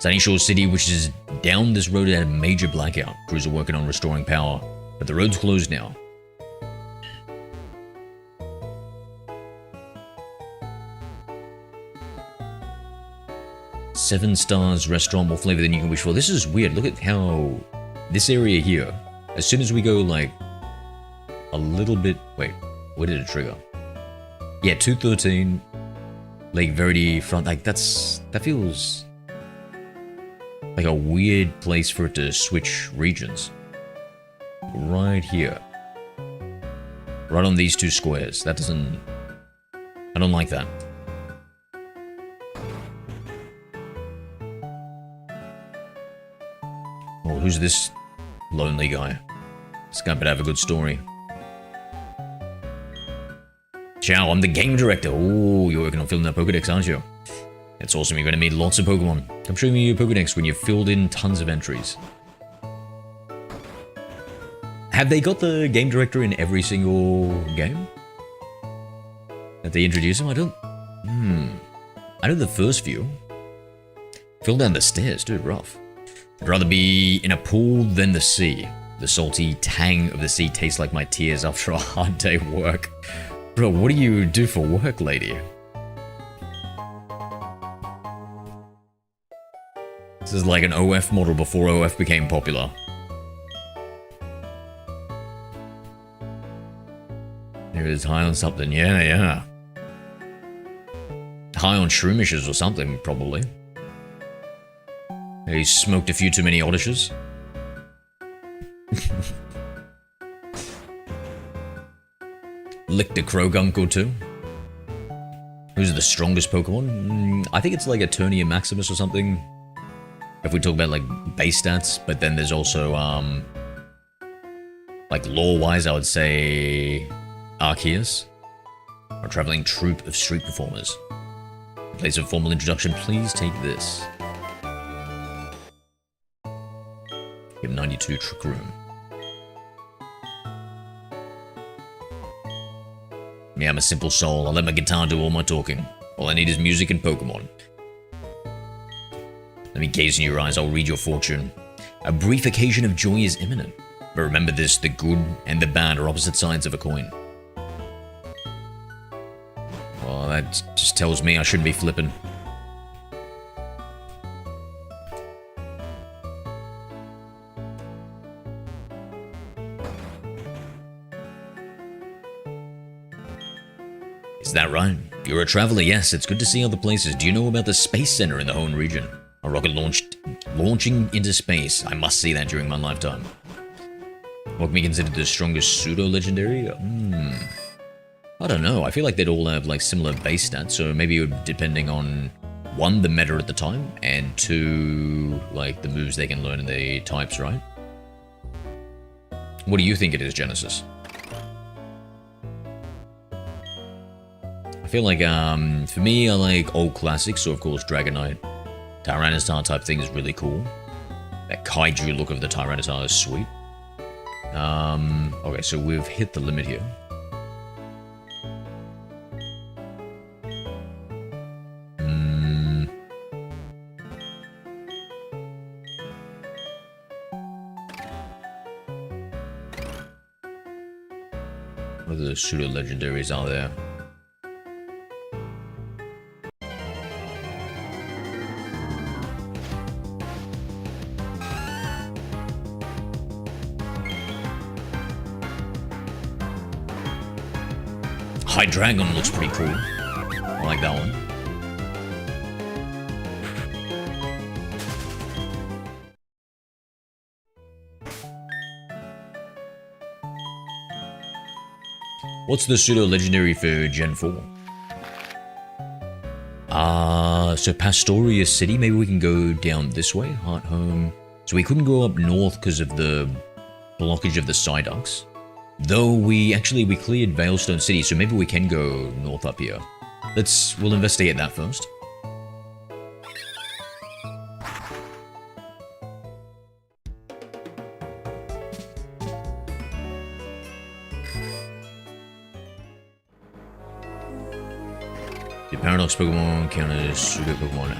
Sunny Shore City, which is down this road, had a major blackout. Crews are working on restoring power, but the road's closed now. Seven stars restaurant, more flavor than you can wish for. This is weird. Look at how this area here, as soon as we go like a little bit, wait, where did it trigger? Yeah, 213, Lake Verde front, like that feels like a weird place for it to switch regions. Right here. Right on these two squares. That doesn't, I don't like that. Oh, who's this lonely guy? This guy better have a good story. Ciao, I'm the game director. Oh, you're working on filling that Pokedex, aren't you? It's awesome, you're going to meet lots of Pokemon. Come show me your Pokedex when you've filled in tons of entries. Have they got the game director in every single game? Did they introduce him? I don't... I know the first few. Fell down the stairs, dude, rough. I'd rather be in a pool than the sea. The salty tang of the sea tastes like my tears after a hard day of work. Bro, what do you do for work, lady? This is like an OF model before OF became popular. There is high on something, yeah. High on shroomishes or something, probably. He smoked a few too many Odyshes. Licked a Croguncle too. Who's the strongest Pokemon? I think it's like Eternia Maximus or something. If we talk about like base stats, but then there's also like lore-wise, I would say Arceus, a traveling troupe of street performers. In place of formal introduction, please take this. Give 92 Trick Room. Me, I'm a simple soul. I'll let my guitar do all my talking. All I need is music and Pokemon. Let me gaze in your eyes, I'll read your fortune. A brief occasion of joy is imminent. But remember this, the good and the bad are opposite sides of a coin. Well, that just tells me I shouldn't be flipping. Is that right? You're a traveler, yes. It's good to see other places. Do you know about the Space Center in the Hoenn region? A rocket launching into space. I must see that during my lifetime. What can be considered the strongest pseudo-legendary? I don't know. I feel like they'd all have like similar base stats, so maybe it would, depending on one, the meta at the time, and two, like the moves they can learn and the types, right? What do you think it is, Genesis? I feel like, for me, I like old classics, so of course Dragonite. Tyranitar type thing is really cool. That kaiju look of the Tyranitar is sweet. Okay, so we've hit the limit here. What other pseudo-legendaries are there? Hydreigon looks pretty cool. I like that one. What's the pseudo-legendary for Gen 4? So Pastoria City, maybe we can go down this way, Heart Home. So we couldn't go up north because of the blockage of the Psyducks. Though we cleared Veilstone City, so maybe we can go north up here. We'll investigate that first. The Paradox Pokemon count as pseudo Pokemon.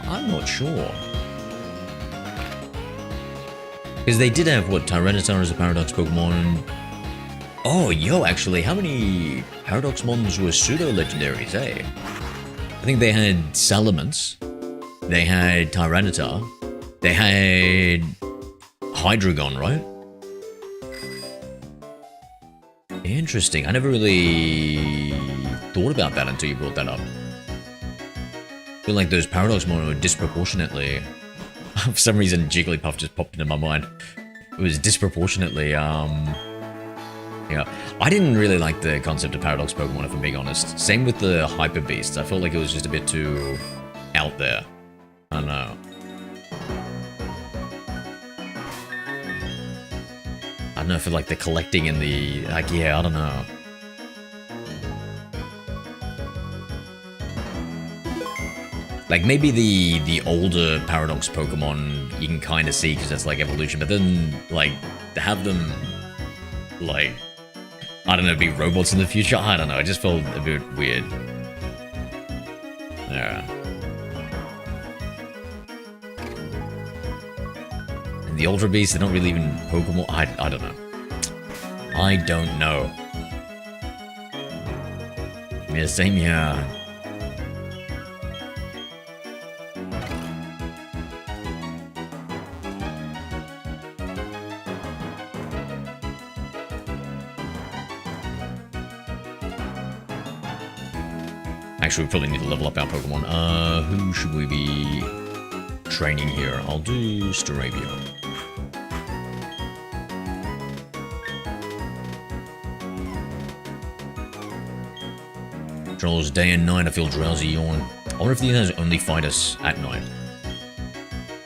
I'm not sure. Because they did have, what, Tyranitar as a Paradox Pokemon. Oh, yo, actually, how many Paradox Mons were pseudo-legendaries, eh? I think they had Salamence. They had Tyranitar. They had Hydreigon, right? Interesting. I never really thought about that until you brought that up. I feel like those Paradox Mon were disproportionately... For some reason, Jigglypuff just popped into my mind. It was disproportionately, yeah. I didn't really like the concept of Paradox Pokemon, if I'm being honest. Same with the Hyper Beasts. I felt like it was just a bit too out there. I don't know. I don't know, for like the collecting and the... Like, yeah, I don't know. Like, maybe the older Paradox Pokemon you can kind of see because that's like evolution, but then, like, to have them, like, I don't know, be robots in the future? I don't know, it just felt a bit weird. Yeah. And the Ultra Beasts, they're not really even Pokemon. I don't know. I don't know. Yeah, same here. Actually, we probably need to level up our Pokemon. Who should we be training here? I'll do Staravia. Controls day and night, I feel drowsy, yawn. I wonder if these guys only fight us at night.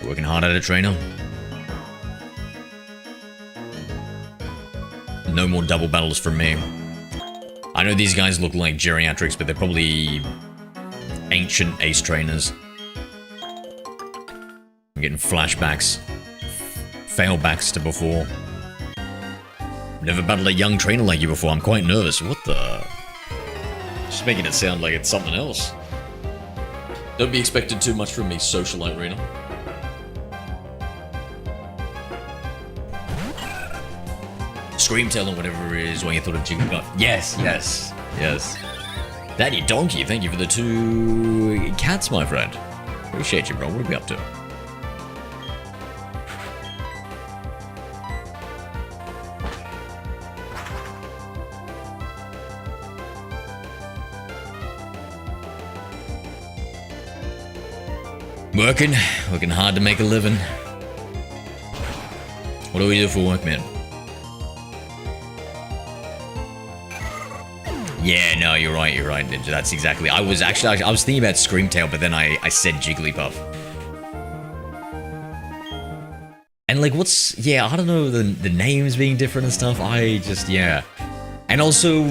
Working hard at it, trainer. No more double battles from me. I know these guys look like geriatrics, but they're probably ancient ace trainers. I'm getting flashbacks. Failbacks to before. Never battled a young trainer like you before. I'm quite nervous. What the... Just making it sound like it's something else. Don't be expecting too much from me, socialite Rena. Screamtail or whatever it is when you thought of Jigglypuff. Yes, yes, yes. Daddy Donkey, thank you for the 2 cats, my friend. Appreciate you, bro. What are we up to? Working hard to make a living. What do we do for work, man? Yeah, no, you're right, Ninja. That's exactly... I was thinking about Screamtail, but then I said Jigglypuff. And like, what's... Yeah, I don't know, the names being different and stuff, I just... Yeah. And also,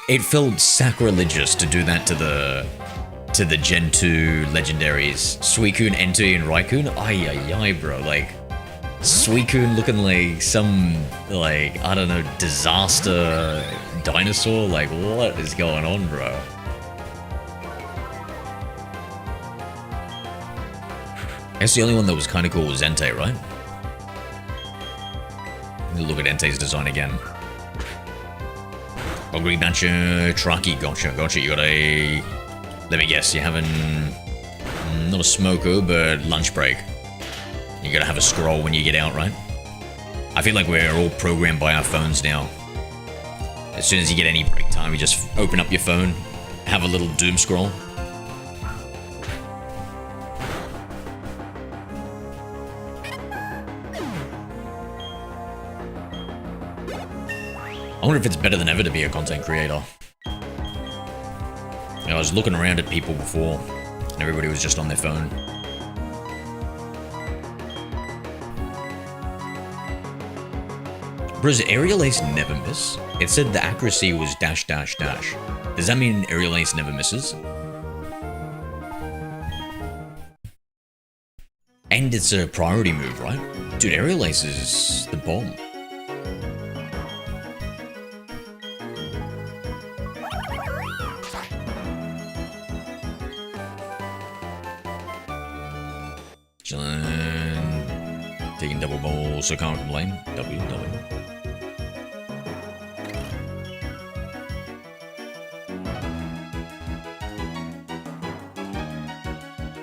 it felt sacrilegious to do that to the Gen 2 legendaries. Suicune, Entei, and Raikkoon? Ay, bro, like... Suicune looking like some, like, I don't know, disaster dinosaur? Like, what is going on, bro? guess the only one that was kind of cool was Entei, right? Look at Entei's design again. Ogre Bancher, Traki, gotcha. You got a... Let me guess, you're having... Not a smoker, but lunch break. You gotta have a scroll when you get out, right? I feel like we're all programmed by our phones now. As soon as you get any break time, you just open up your phone, have a little doom scroll. I wonder if it's better than ever to be a content creator. You know, I was looking around at people before, and everybody was just on their phone. Bro, does Aerial Ace never miss? It said the accuracy was dash, dash, dash. Does that mean Aerial Ace never misses? And it's a priority move, right? Dude, Aerial Ace is the bomb. Taking double ball, so can't complain. W.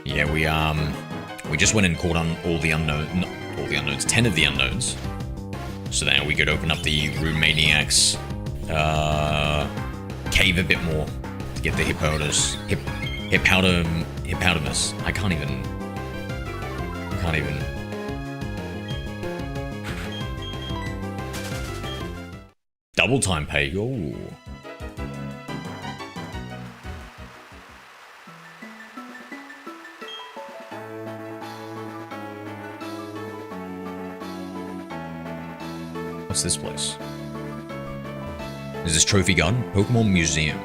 Yeah, we just went and caught on all the unknowns, not all the unknowns, 10 of the unknowns. So that we could open up the Room Maniac's cave a bit more to get the Hippopotamus. I can't even. Double time pay. Oh. What's this place? Is this Trophy Garden? Pokemon Museum.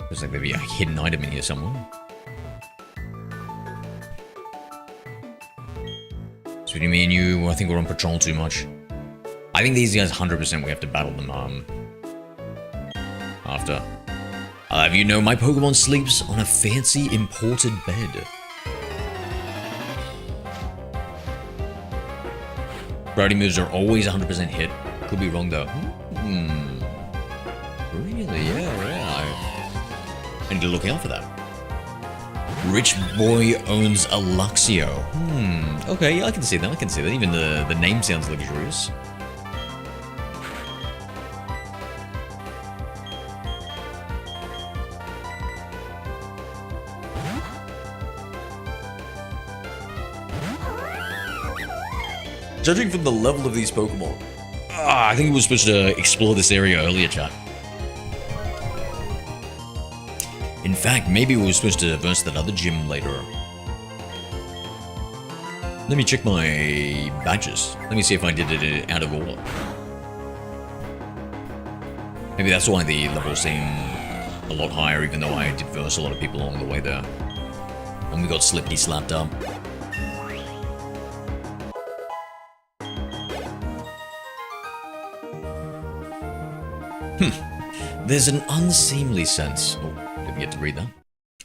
There's like maybe a hidden item in here somewhere. So do me and you, I think we're on patrol too much. I think these guys 100% we have to battle them after. I'll have you know my Pokemon sleeps on a fancy imported bed. Priority moves are always 100% hit. Could be wrong though. Really? Yeah. I need to look out for that. Rich boy owns a Luxio. Okay, yeah, I can see that. Even the name sounds luxurious. Judging from the level of these Pokemon, I think we were supposed to explore this area earlier, chat. In fact, maybe we were supposed to verse that other gym later. Let me check my badges. Let me see if I did it out of order. Maybe that's why the levels seem a lot higher, even though I did verse a lot of people along the way there. And we got Slippity slapped up. There's an unseemly sense. Oh, didn't get to read that.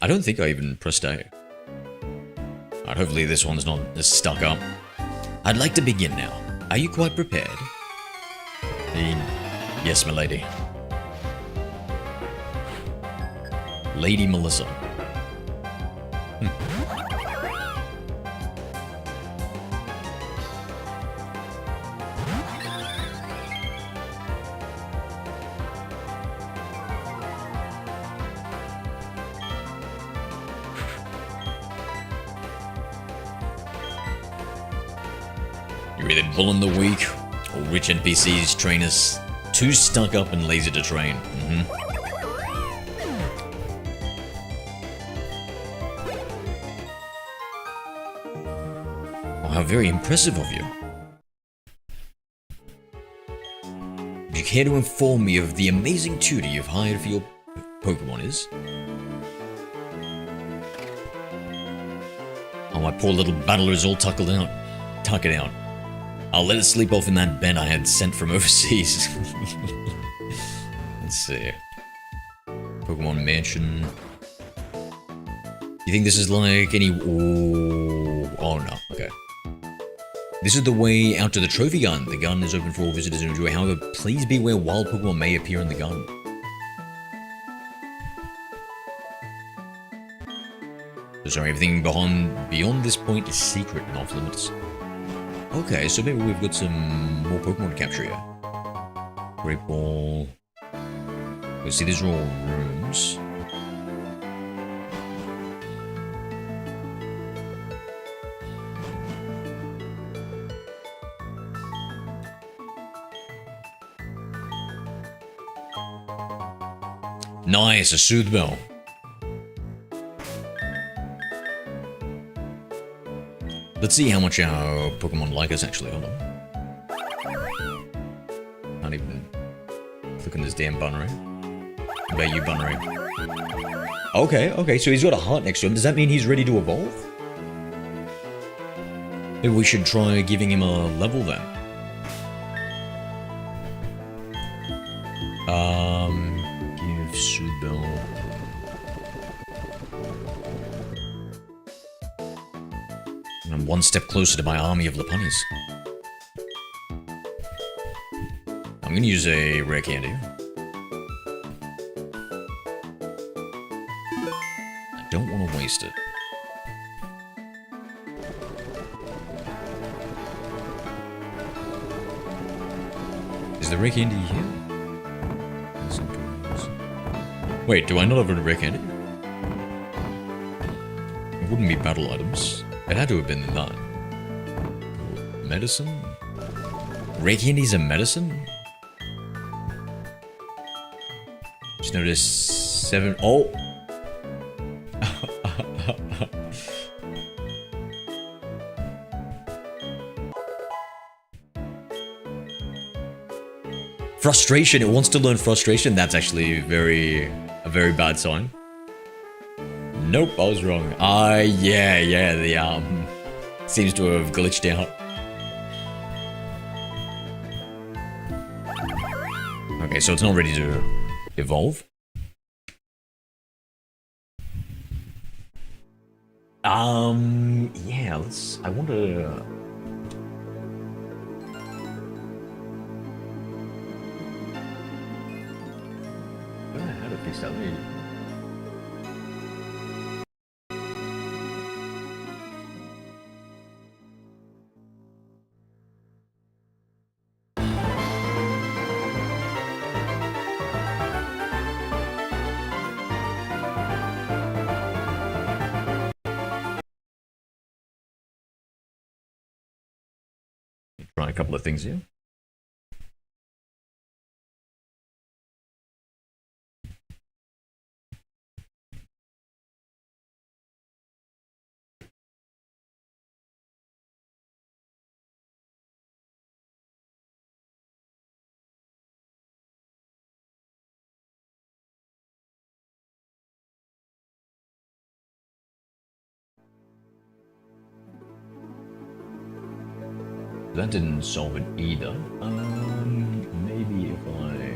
I don't think I even pressed A. Alright, hopefully this one's not as stuck up. I'd like to begin now. Are you quite prepared? Yes, my lady. Lady Melissa. You're either bull in the week, or rich NPCs train us too stuck up and lazy to train. Oh, how very impressive of you. Do you care to inform me of the amazing tutor you've hired for your Pokemon is? Oh, my poor little battler's all tuckled out. Tuck it out. I'll let it sleep off in that bed I had sent from overseas. Let's see. Pokemon Mansion. You think this is like any... Oh no, okay. This is the way out to the trophy gun. The gun is open for all visitors to enjoy. However, please be aware wild Pokemon may appear in the gun. So sorry, everything beyond this point is secret and off limits. Okay, so maybe we've got some more Pokemon to capture here. Great Ball. See, these are all rooms. Nice, a Soothe Bell. Let's see how much our Pokemon like us actually. Hold on. Can't even click on this damn Bunnery. What about you, Bunnery? Okay, so he's got a heart next to him. Does that mean he's ready to evolve? Maybe we should try giving him a level then. Give Soothe Bell. I'm one step closer to my army of Lopunnies. I'm gonna use a rare candy. I don't want to waste it. Is the rare candy here? Wait, do I not have a rare candy? It wouldn't be battle items. It had to have been that. Medicine? Rare candy's a medicine? Just noticed 7. Oh! Frustration. It wants to learn frustration. That's actually a very bad sign. Nope, I was wrong. Yeah, the seems to have glitched out. Okay, so it's not ready to evolve. Yeah, I want to... I don't know how to fix that. Try a couple of things here. That didn't solve it either. Maybe if I...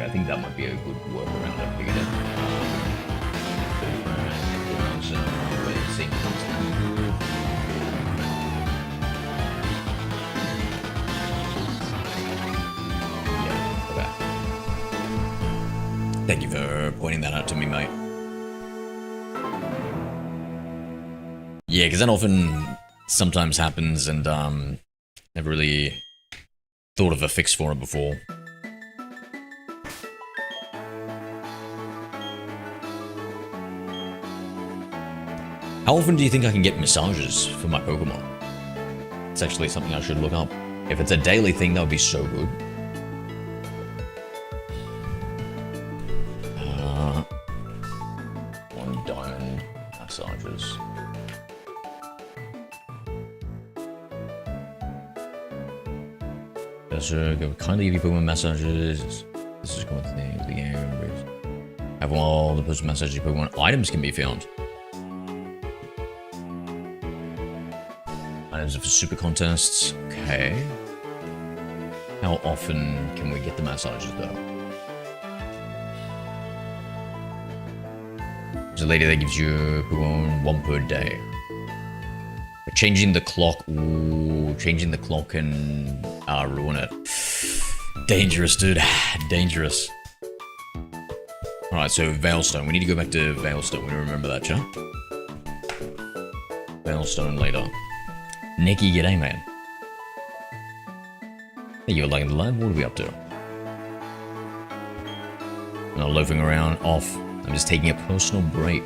I think that might be a good workaround. I figured out. cutscene. Yeah, okay. Thank you for pointing that out to me, mate. Yeah, because that often sometimes happens, and never really thought of a fix for it before. How often do you think I can get massages for my Pokemon? It's actually something I should look up. If it's a daily thing, that would be so good. One diamond massages. Kindly give you Pokemon massages. This is going to the game. Have all the post massages Pokemon items can be found. Items for super contests. Okay. How often can we get the massages though? There's a lady that gives you Pokemon 1 per day. But changing the clock. Ooh, changing the clock can ruin it. Dangerous, dude. Dangerous. Alright, so Veilstone. We need to go back to Veilstone. We remember that, chat. Veilstone later. Nicky, g'day, man. Hey, you're liking the live? What are we up to? I'm not loafing around off. I'm just taking a personal break.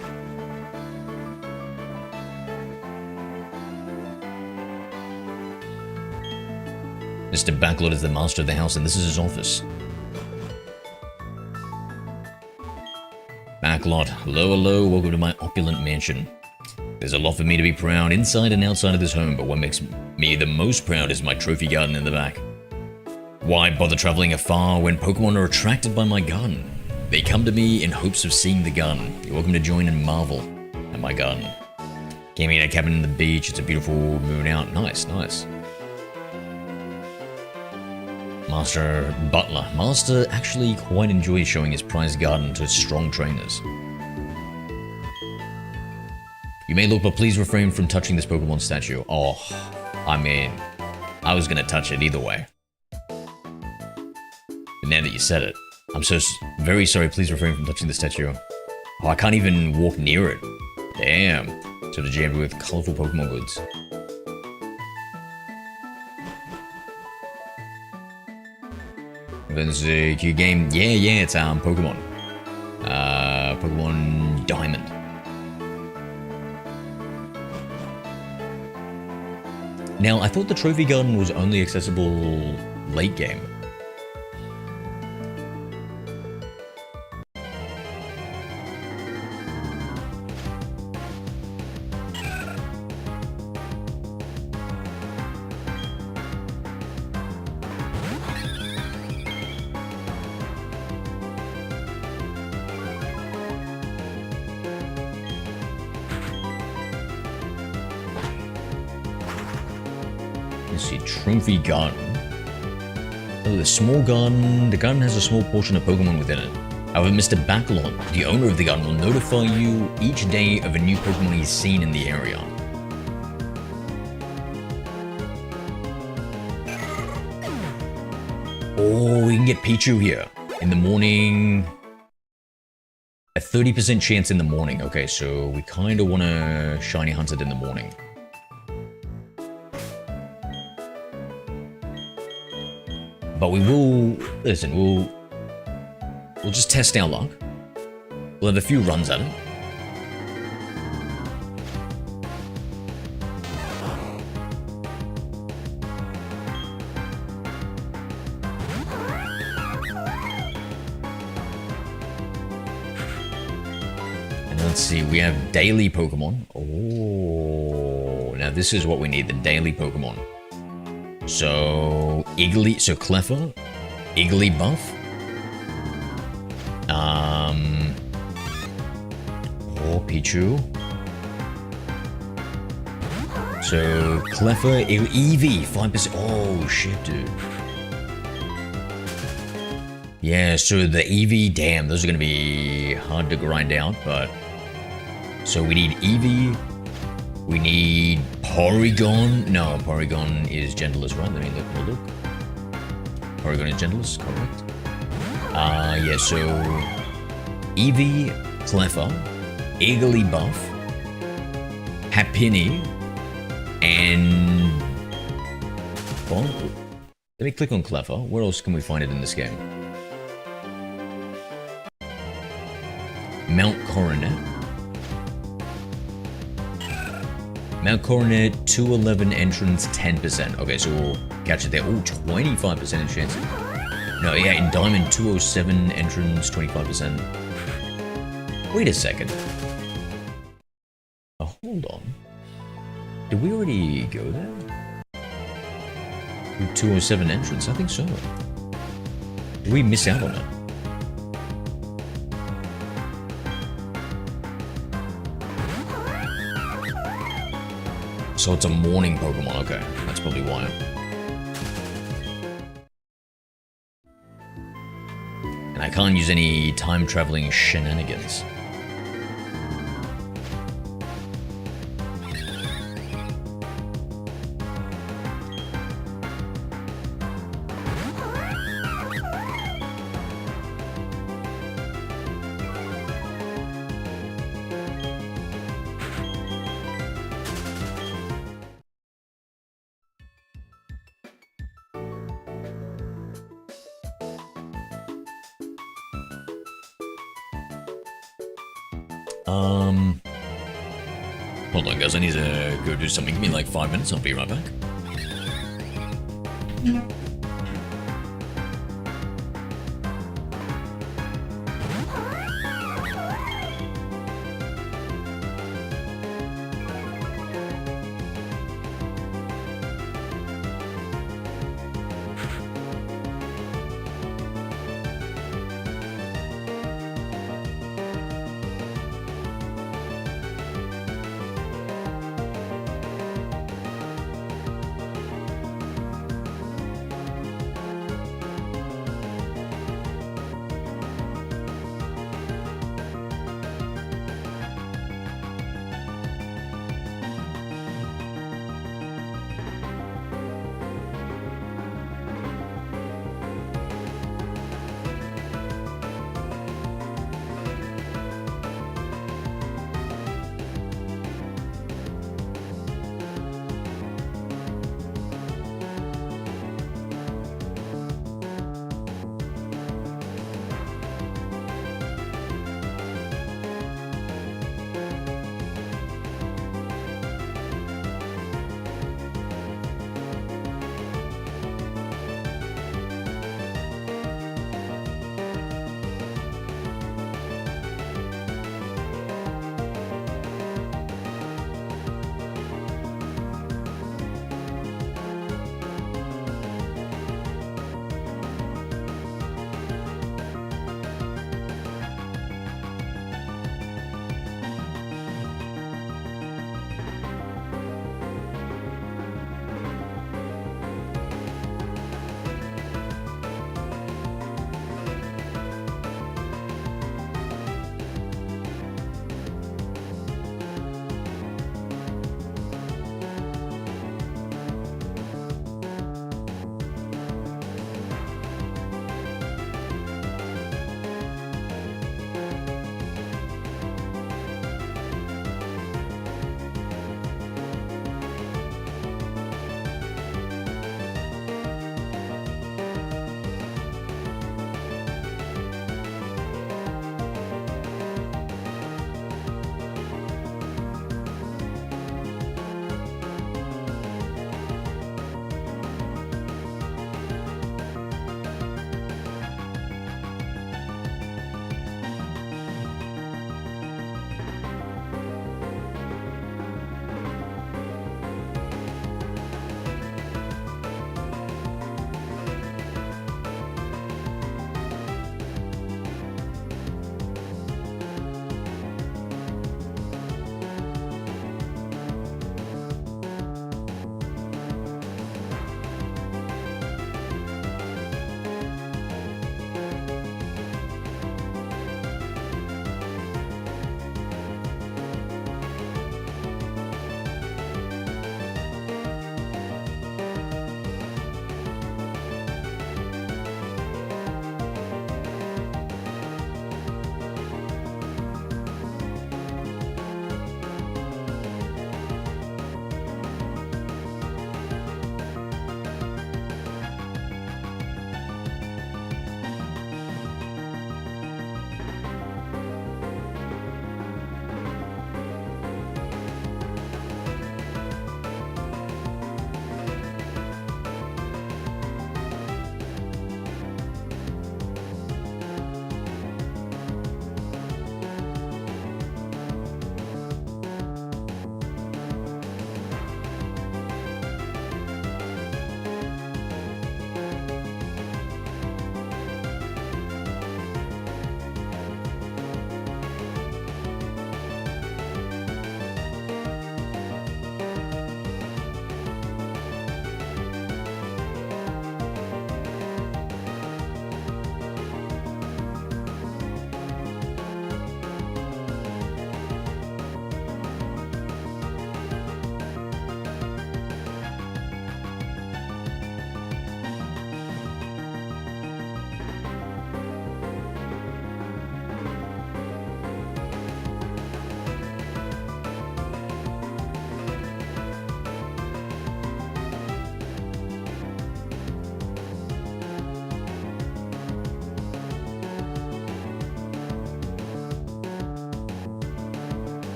Mr. Backlot is the master of the house, and this is his office. Backlot, hello, hello, welcome to my opulent mansion. There's a lot for me to be proud inside and outside of this home, but what makes me the most proud is my trophy garden in the back. Why bother traveling afar when Pokemon are attracted by my garden? They come to me in hopes of seeing the garden. You're welcome to join and marvel at my garden. Came in a cabin in the beach, it's a beautiful moon out. Nice, nice. Master Butler. Master actually quite enjoys showing his prized garden to strong trainers. You may look, but please refrain from touching this Pokemon statue. Oh, I mean, I was gonna touch it either way. But now that you said it, I'm so very sorry. Please refrain from touching the statue. Oh, I can't even walk near it. Damn. So the jammed with colorful Pokemon goods. Then there's a cute game. Yeah, it's Pokemon. Pokemon Diamond. Now, I thought the Trophy Garden was only accessible late game. Let's see, Trophy Garden. Oh, the small garden. The garden has a small portion of Pokemon within it. However, Mr. Backlot, the owner of the garden, will notify you each day of a new Pokemon he's seen in the area. Oh, we can get Pichu here. In the morning. A 30% chance in the morning. Okay, so we kind of want to shiny hunt it in the morning. But we will, listen, we'll just test our luck. We'll have a few runs at it. And let's see, we have daily Pokemon. Oh, now this is what we need, the daily Pokemon. So, Cleffa, Igglybuff, Pichu. So, Cleffa, Eevee, 5%, oh shit, dude. Yeah, so the Eevee, damn, those are gonna be hard to grind out, but... So we need Eevee, We need Porygon. No, Porygon is gentlest, right? Let me look. Porygon is gentlest, correct. Yeah, so Eevee, Cleffa, Eagerly Buff, Happiny, and... Well, let me click on Cleffa. Where else can we find it in this game? Mount Coronet. Mount Coronet, 211 entrance, 10%. Okay, so we'll catch it there. Oh, 25% chance. No, yeah, in Diamond, 207 entrance, 25%. Wait a second. Oh, hold on. Did we already go there? 207 entrance? I think so. Did we miss out on it? So it's a morning Pokemon, okay. That's probably why. And I can't use any time-traveling shenanigans. Hold on guys, I need to go do something. Give me like 5 minutes, I'll be right back.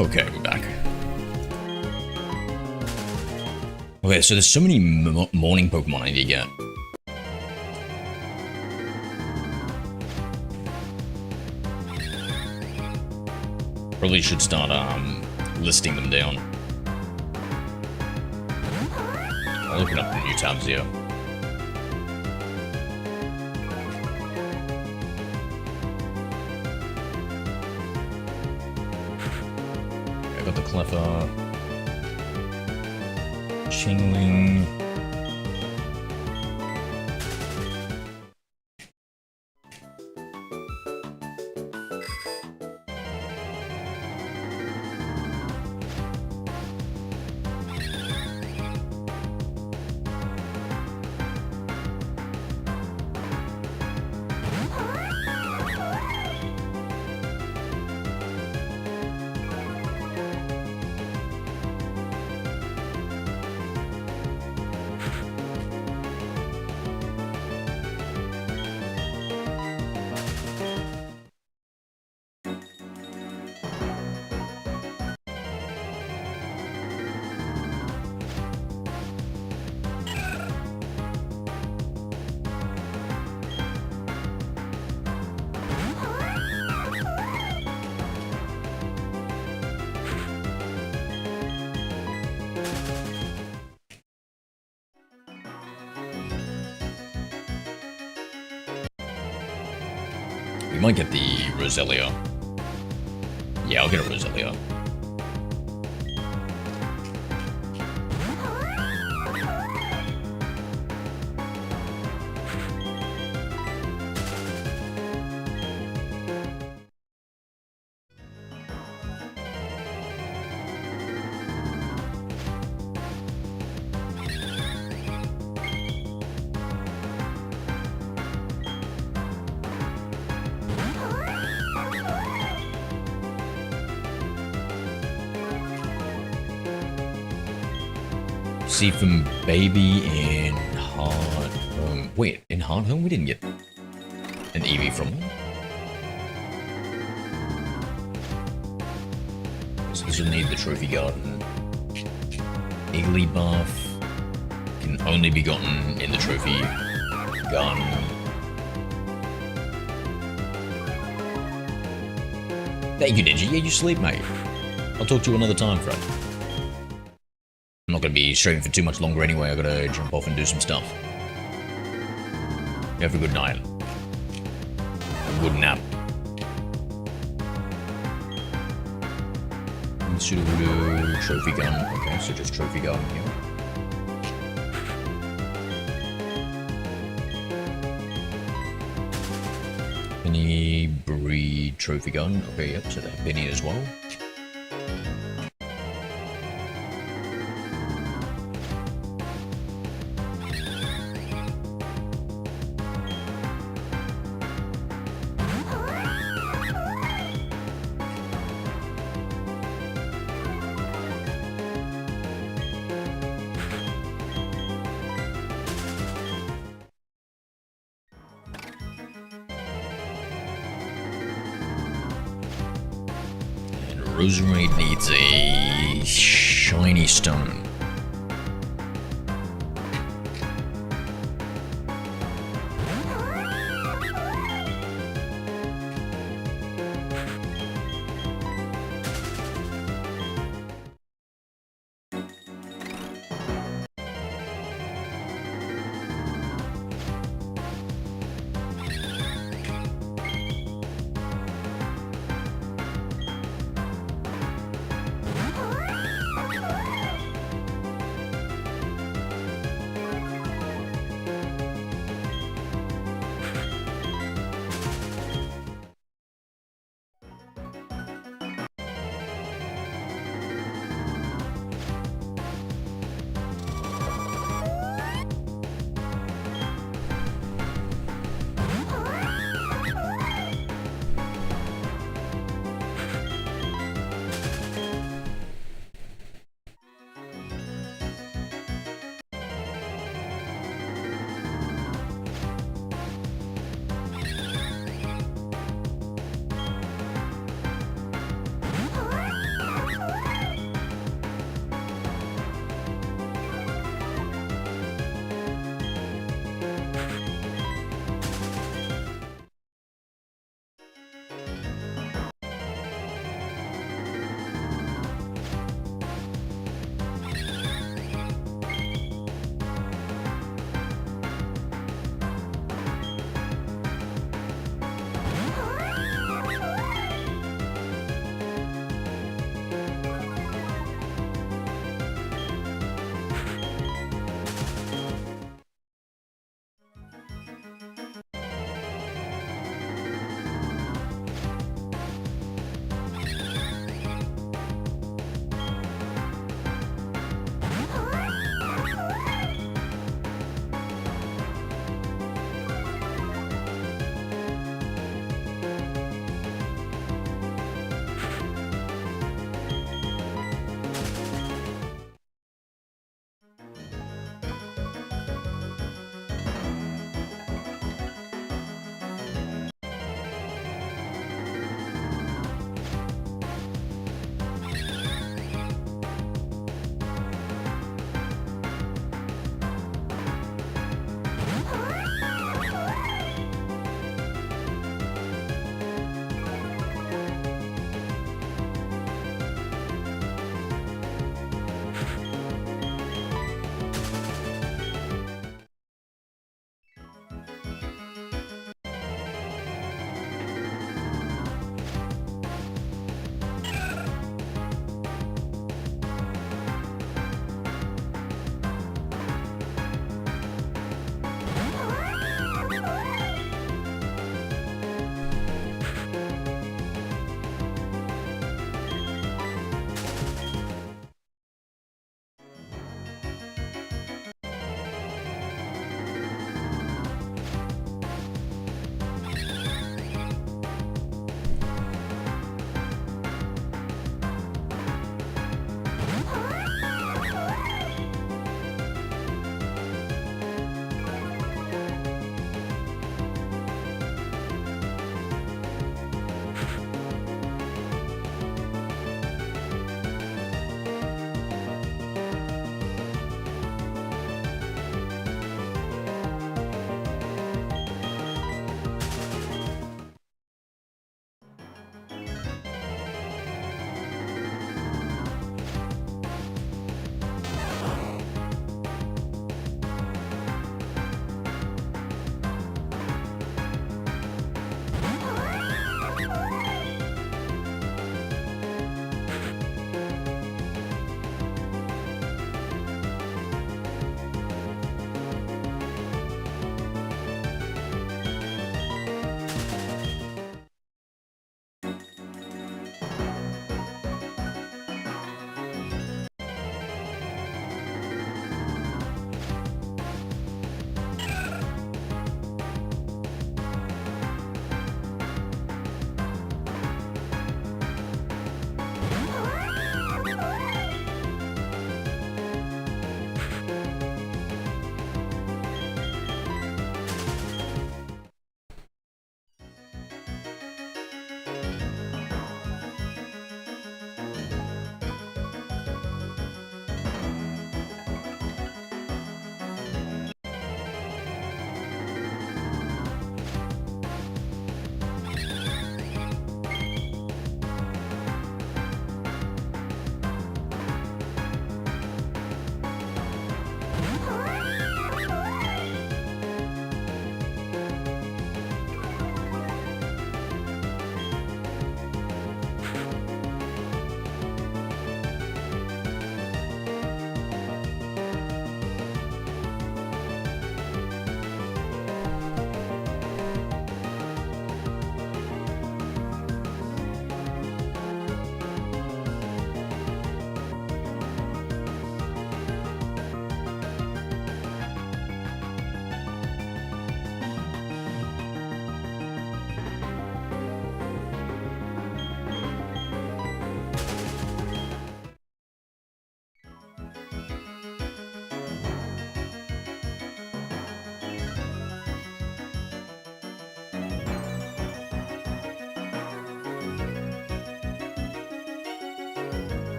Okay, we're back. Okay, so there's so many morning Pokemon I need to get. Probably should start listing them down. I'll open up the new tabs here. I got the Cleffa, Chingling. We might get the Roselia. Yeah, I'll get a Roselia. See from Baby in Heart Home. Wait, in Heart Home we didn't get an Eevee from them. So this will need the Trophy Garden. Igglybuff can only be gotten in the Trophy Garden. Thank you, Digi. Yeah, you sleep, mate. I'll talk to you another time, friend. I'm not going to be streaming for too much longer anyway. I gotta jump off and do some stuff. Have a good night. A good nap. Suitable Trophy Gun. Okay, so just Trophy Gun here. Penny Breed Trophy Gun. Okay, yep, so that Penny as well. Roserade needs a shiny stone.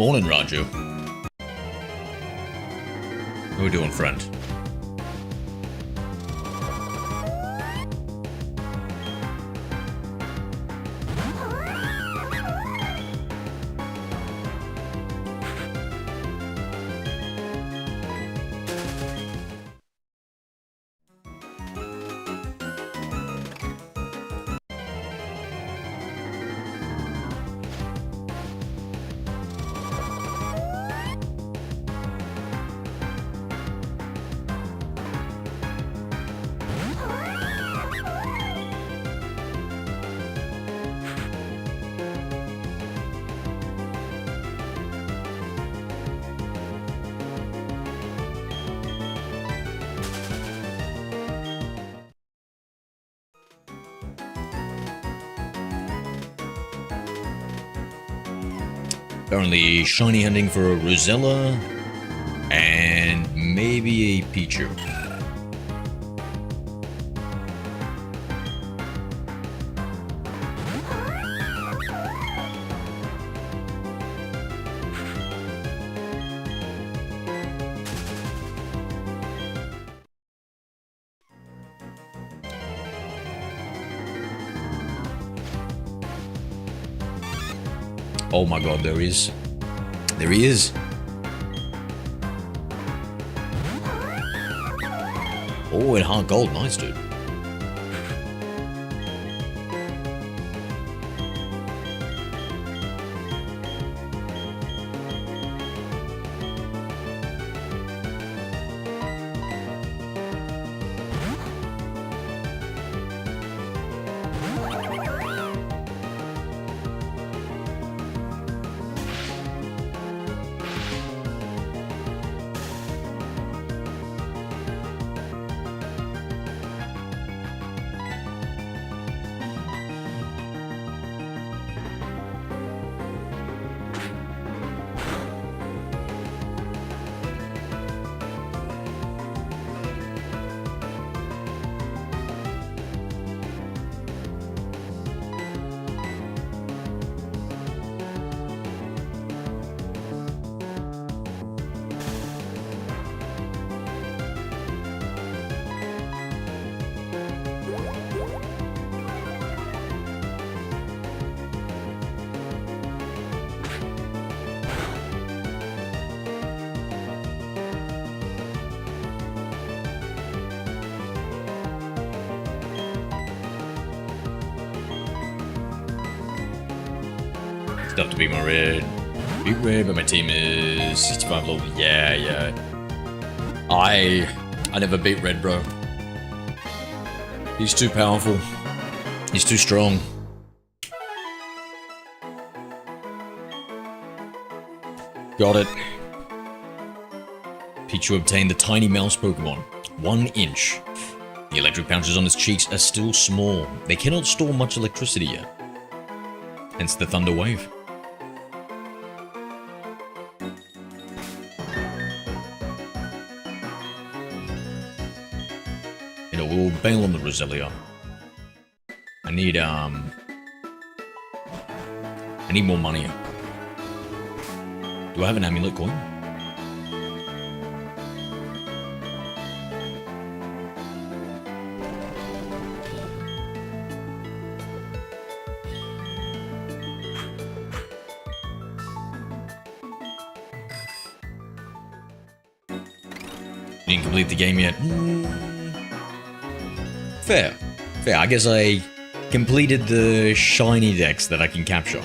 Morning, Raju. How we doing, friend? Apparently shiny hunting for a Rosella and maybe a Pichu. Oh my god, there is. There he is. Oh, and heart gold. Nice, dude. Stuff to beat my red. Beat red, but my team is 65 level. Yeah. I never beat red, bro. He's too powerful. He's too strong. Got it. Pichu obtained the tiny mouse Pokemon. 1 inch. The electric pouches on his cheeks are still small. They cannot store much electricity yet. Hence the Thunder Wave. You know, we'll bail on the Roselia. I need more money. Do I have an amulet coin? Didn't complete the game yet. Fair. I guess I completed the shiny decks that I can capture.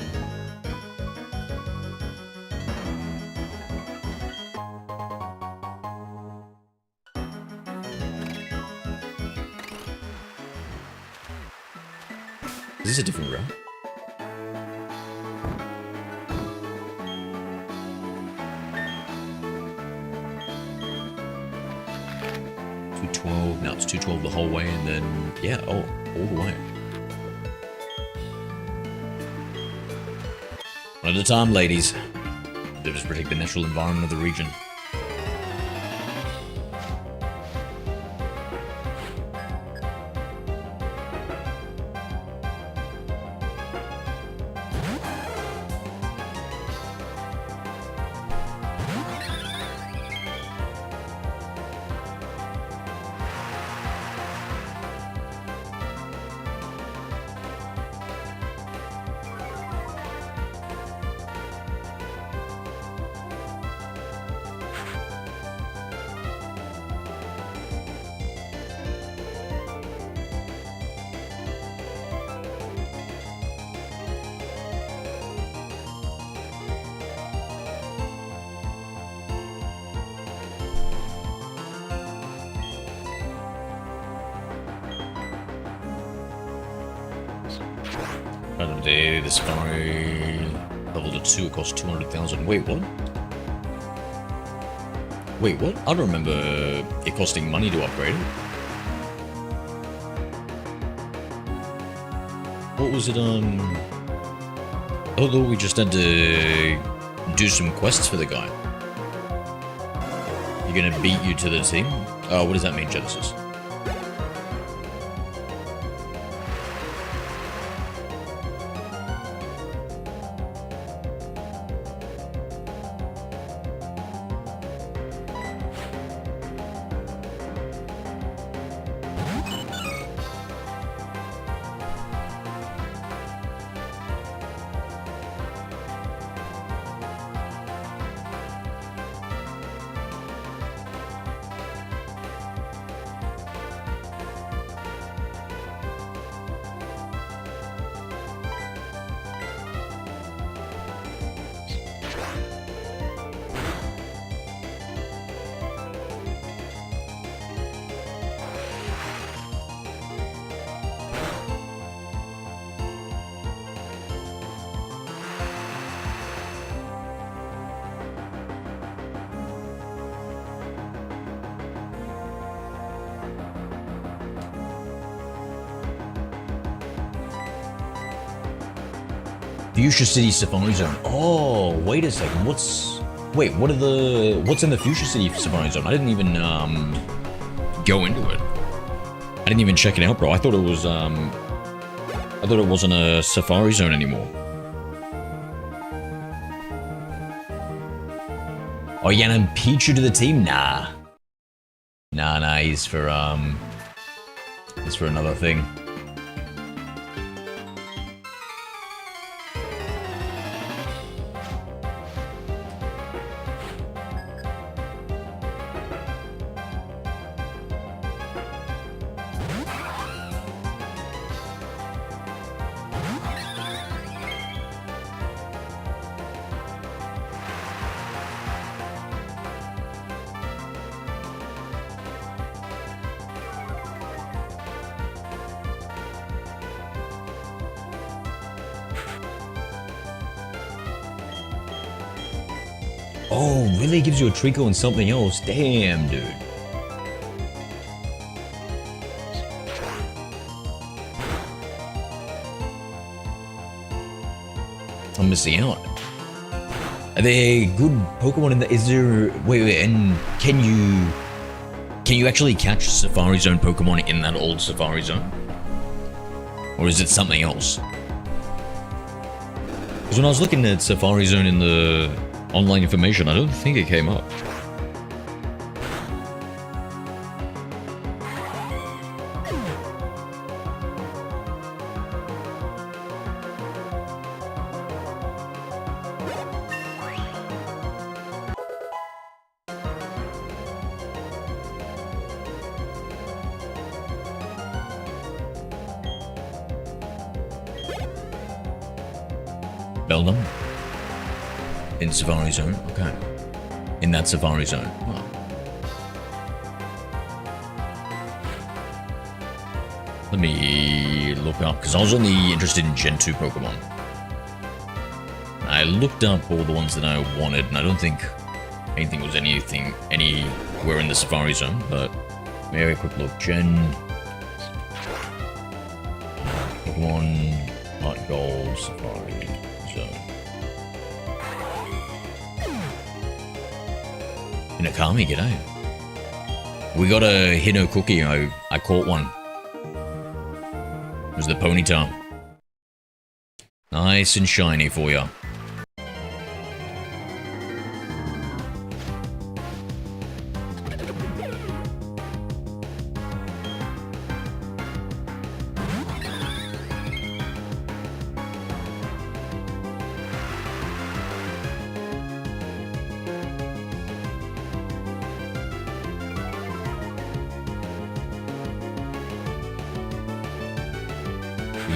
Is this a different route? No, it's 212 the whole way, and then, yeah, all the way. One at a time, ladies. They just protect the natural environment of the region. The Safari level to 2 costs 200,000. Wait, what? Wait, what? I don't remember it costing money to upgrade it. What was it, I thought we just had to do some quests for the guy. You're gonna beat you to the team? What does that mean, Genesis? Fuchsia City Safari Zone. Oh, wait a second. What's in the Fuchsia City Safari Zone? I didn't even go into it. I didn't even check it out, bro. I thought it wasn't a Safari Zone anymore. Oh, yeah, and Pichu to the team? Nah. Nah, he's for another thing. Oh, really? Gives you a Trico and something else? Damn, dude. I'm missing out. Are there good Pokemon in there? Is there... Wait, and can you actually catch Safari Zone Pokemon in that old Safari Zone? Or is it something else? Because when I was looking at Safari Zone in the online information, I don't think it came up. Beldum? In Safari Zone? Okay. In that Safari Zone. Oh. Let me look up, because I was only interested in Gen 2 Pokemon. I looked up all the ones that I wanted, and I don't think anything was anywhere in the Safari Zone, but maybe a quick look. Gen... Pokemon... Heart Gold, Safari Zone. Nakami, g'day. We got a Hino cookie. I caught one. It was the Ponyta. Nice and shiny for ya.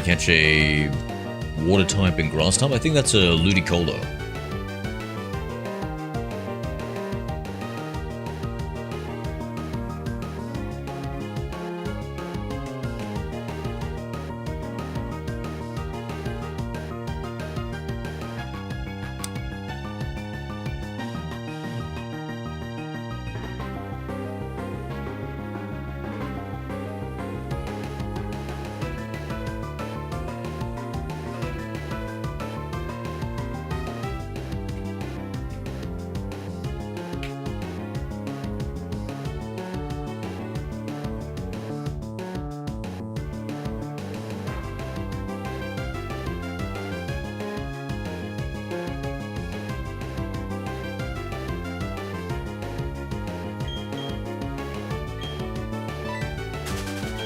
Catch a water type and grass type. I think that's a Ludicolo.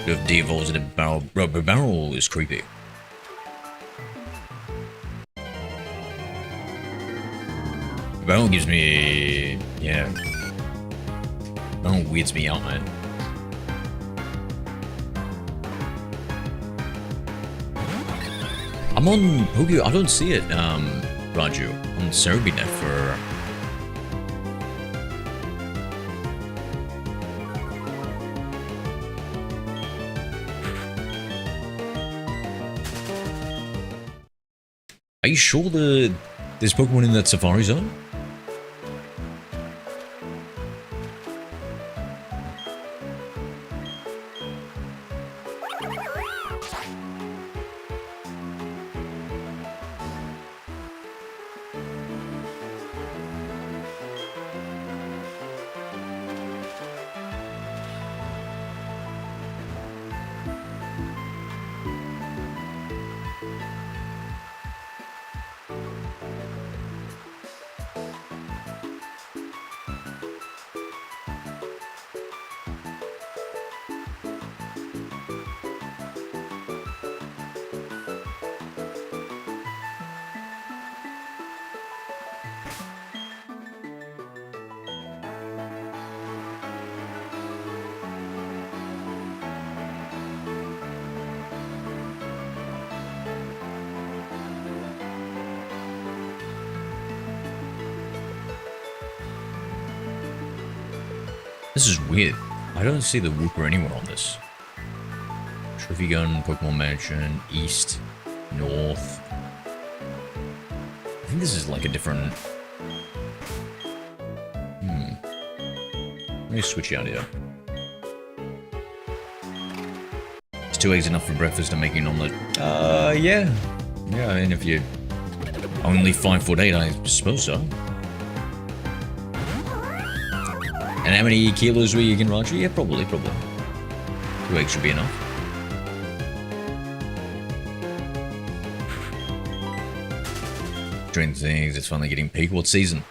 If de-evolves in a barrel. Bro, but barrel is creepy. Barrel gives me... yeah. Barrel weirds me out, man. I'm on Pokio. I don't see it, Raju. On Cerebinet for... Are you sure there's Pokemon in that Safari Zone? This is weird. I don't see the Wooper anywhere on this. Trophy Gun, Pokemon Mansion, East, North. I think this is like a different... Let me switch out here. Is 2 eggs enough for breakfast and making an omelette? Yeah. Yeah, I mean, if you're only 5'8", I suppose so. And how many kilos were you can Raju? Yeah, probably. 2 eggs should be enough. Doing things, it's finally getting peak. What season?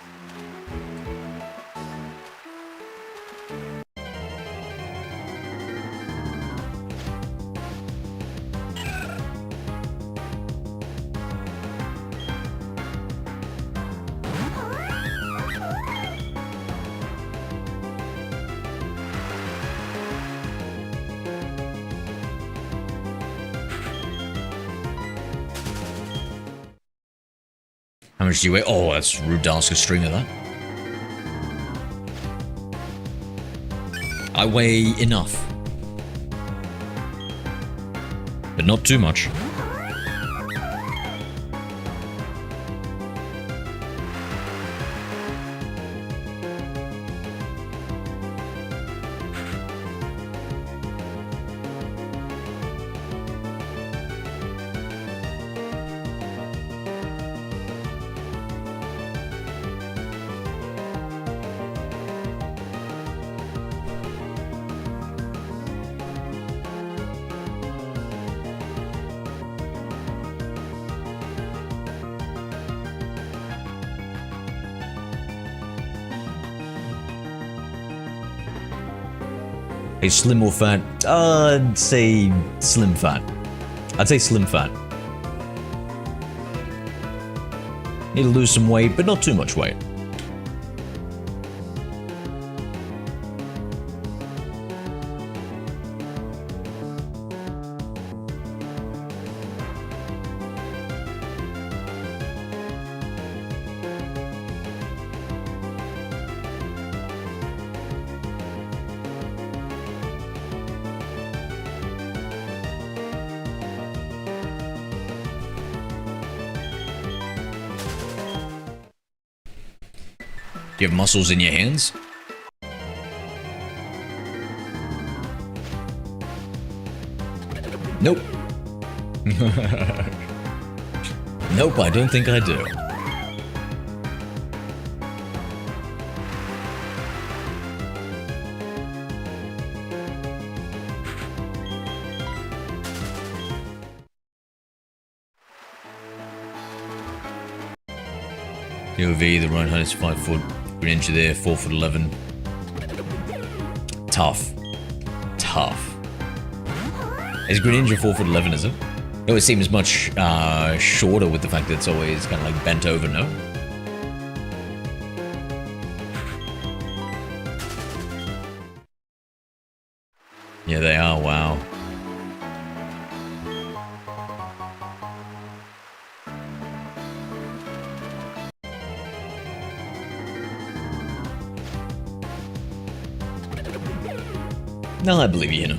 How much do you weigh? Oh, that's Rudalska's stream of that. I weigh enough. But not too much. Hey, slim or fat? I'd say slim fat. I'd say slim fat. Need to lose some weight, but not too much weight. Do you have muscles in your hands? Nope. Nope, I don't think I do. POV, the right height is 5 foot, green inch there, 4'11". Tough. Tough. Is Greninja 4'11", is it? No, it seems much shorter with the fact that it's always kind of like bent over, no? Yeah, they are, wow. No, I believe you, you know.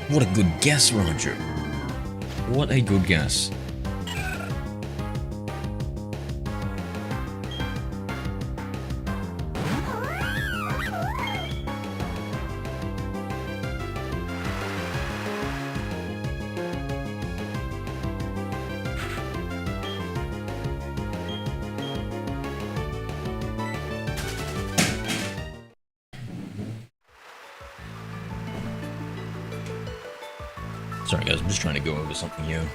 What a good guess, Roger. What a good guess. Sorry guys, I'm just trying to go over something here.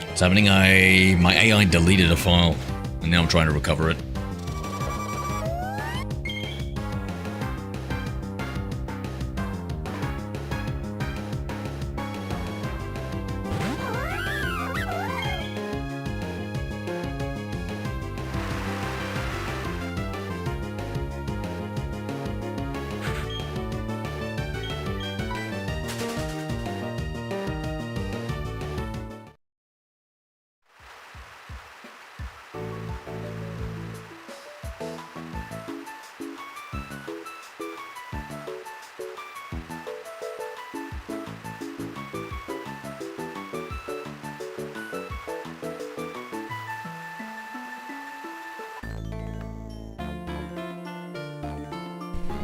What's happening? My AI deleted a file, and now I'm trying to recover it.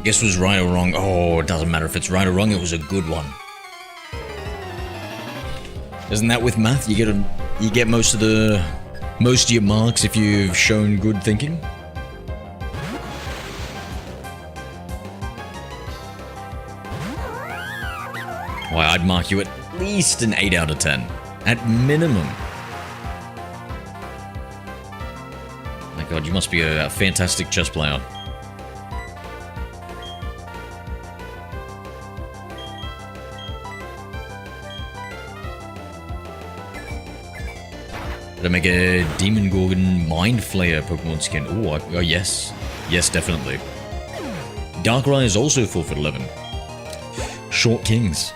Guess was right or wrong. Oh, it doesn't matter if it's right or wrong. It was a good one. Isn't that with math? You get most of your marks if you've shown good thinking. Why, I'd mark you at least an 8 out of 10. At minimum. My god, you must be a fantastic chess player. Did I make a Demon Gorgon Mind Flayer Pokemon skin? Oh, yes. Yes, definitely. Darkrai is also 4'11". Short Kings.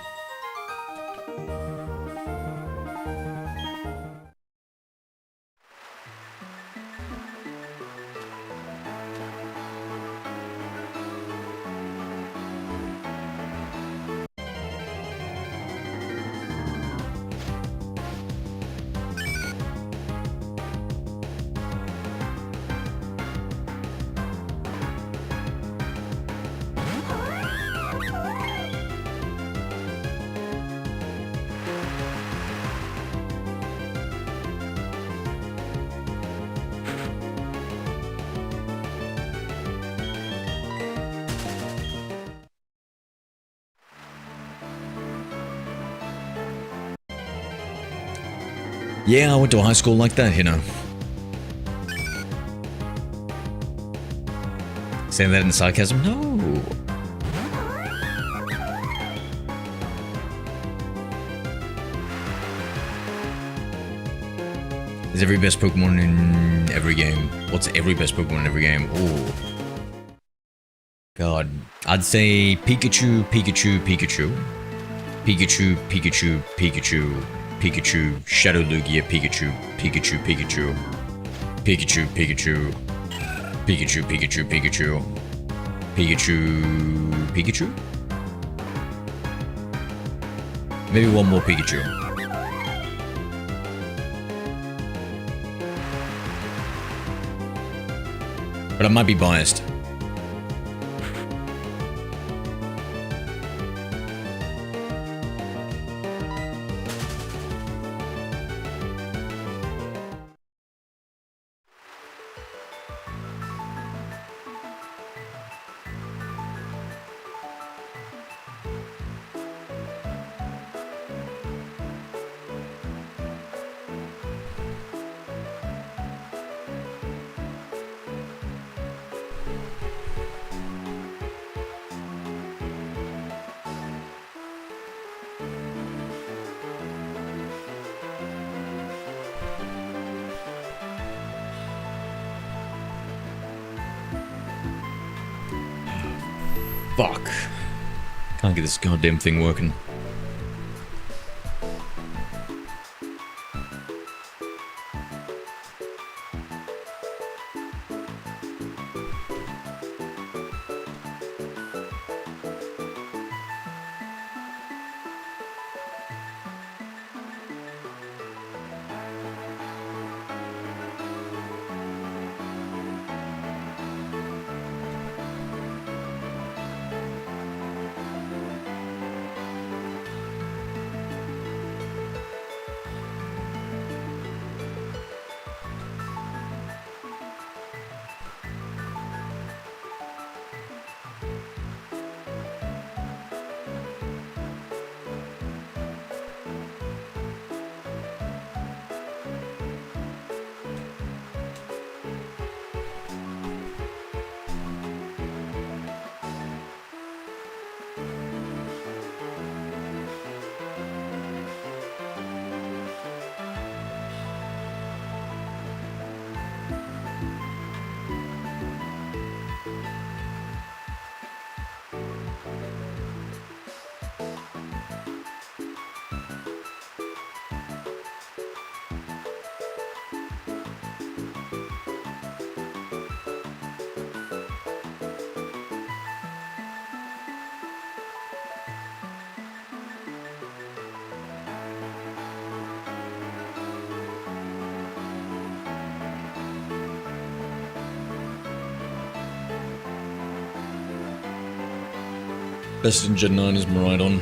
Yeah, I went to a high school like that, you know. Saying that in sarcasm? No. Is every best Pokemon in every game? What's every best Pokemon in every game? Oh. God. I'd say Pikachu, Pikachu, Pikachu. Pikachu, Pikachu, Pikachu. Pikachu, Shadow Lugia, Pikachu, Pikachu, Pikachu, Pikachu, Pikachu, Pikachu, Pikachu, Pikachu, Pikachu, Pikachu? Maybe one more Pikachu. But I might be biased. Fuck. Can't get this goddamn thing working. Best in Gen 9 is Maridon.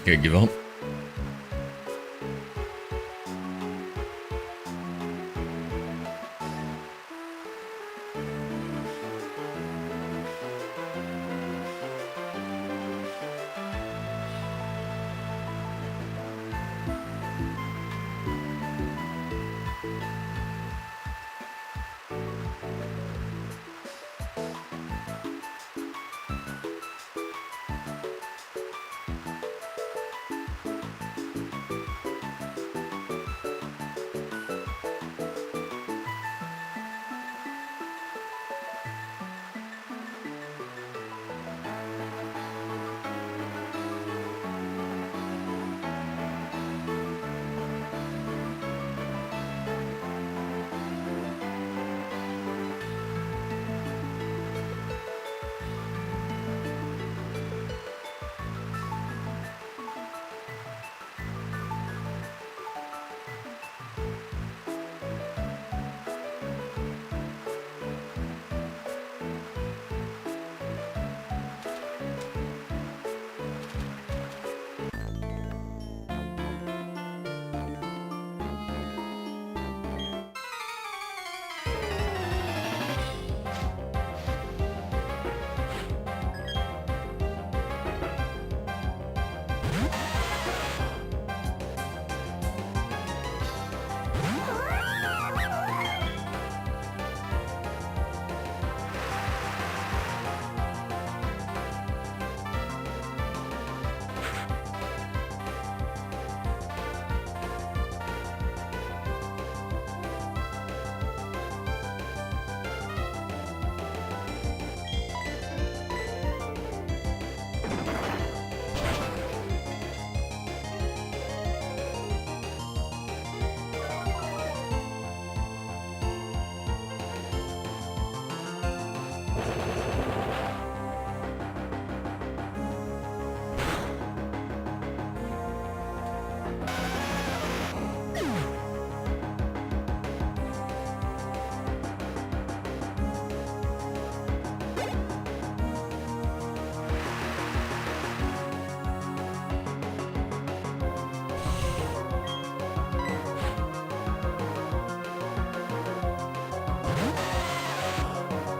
Okay, give up.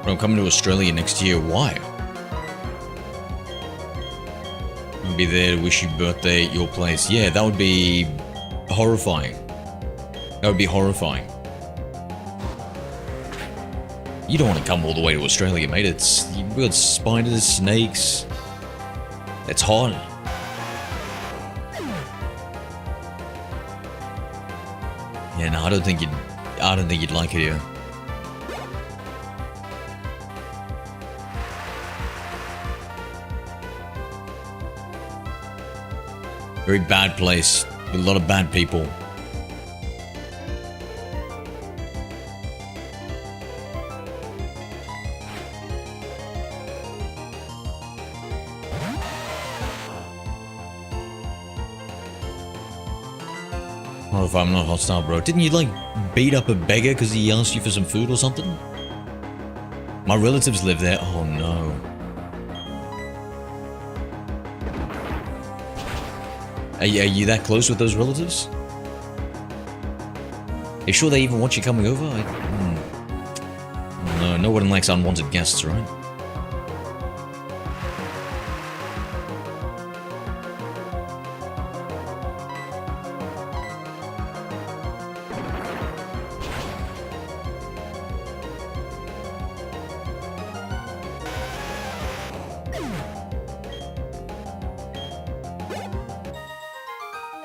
But I'm coming to Australia next year. Why? I'll be there to wish you birthday at your place. Yeah, that would be horrifying. That would be horrifying. You don't want to come all the way to Australia, mate. You've got spiders, snakes. It's hot. Yeah, no, I don't think you'd like it here. Very bad place with a lot of bad people. Or if I'm not hostile, bro. Didn't you, like, beat up a beggar because he asked you for some food or something? My relatives live there. Oh, no. Are you that close with those relatives? Are you sure they even want you coming over? No, no one likes unwanted guests, right?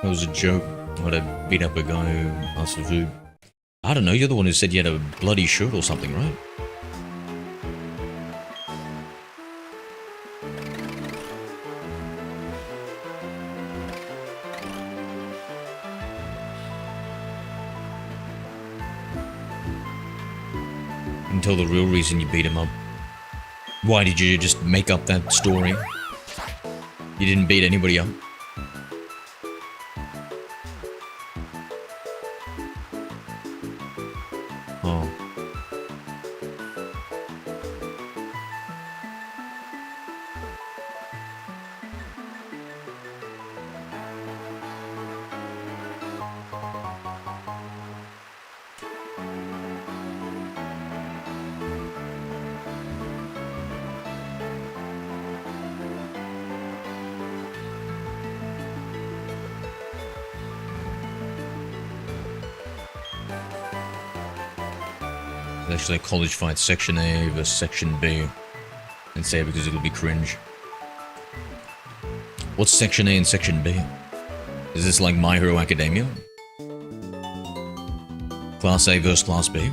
That was a joke. What, I beat up a guy who asked for food. I don't know, you're the one who said you had a bloody shirt or something, right? You can tell the real reason you beat him up. Why did you just make up that story? You didn't beat anybody up? Oh. Actually, college fight Section A versus Section B. And say it because it'll be cringe. What's Section A and Section B? Is this like My Hero Academia? Class A versus Class B?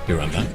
Be right back.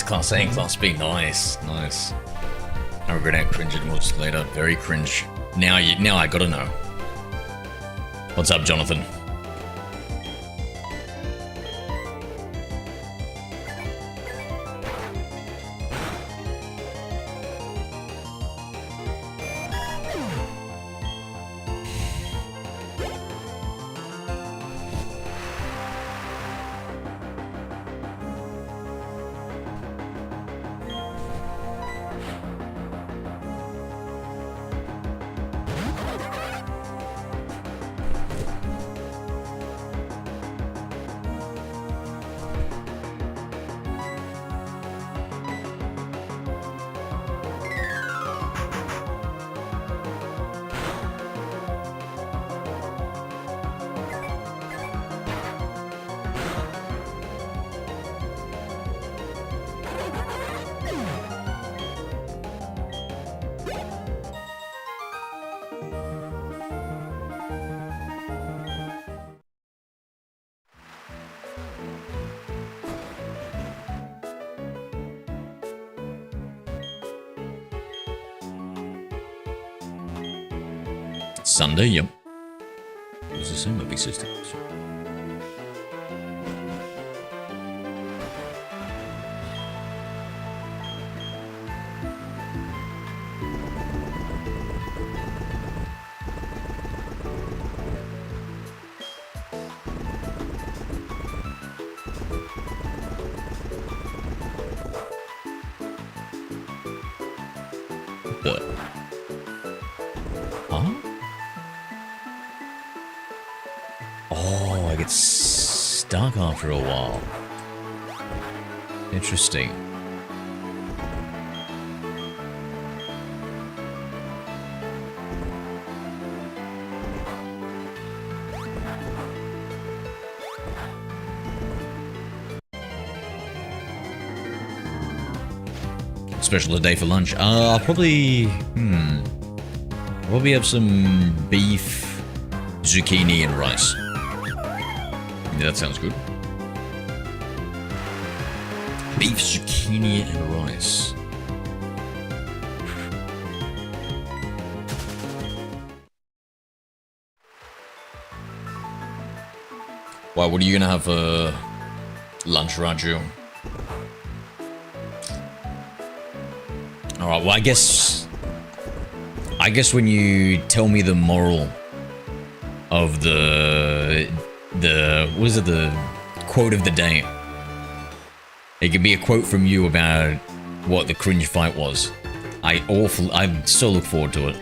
it's Class A and Class B. Nice, nice. I regret how cringe it was later. Very cringe. Now I gotta know. What's up, Jonathan? Sunday, yep. It was the same with big sister. Huh? Oh, I get stuck after a while. Interesting. Special today for lunch. I'll probably have some beef, zucchini, and rice. Yeah, that sounds good. Beef, zucchini, and rice. Wow, what are you gonna have for lunch, Raju? Alright, well I guess when you tell me the moral of the what is it, the quote of the day? It could be a quote from you about what the cringe fight was. I so look forward to it.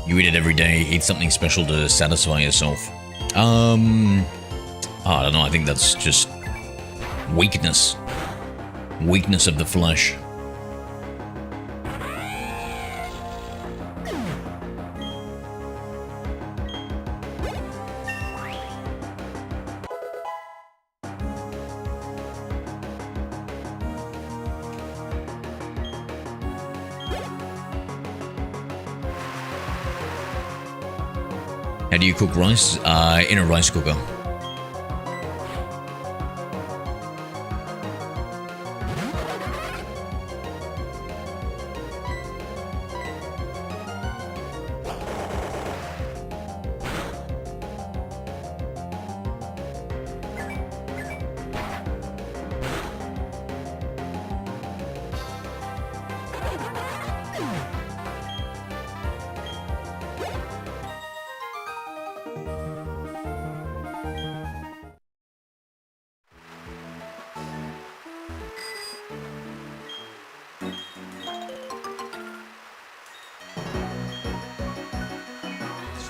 You eat it every day, eat something special to satisfy yourself. I don't know, I think that's just weakness. Weakness of the flesh. How do you cook rice? In a rice cooker.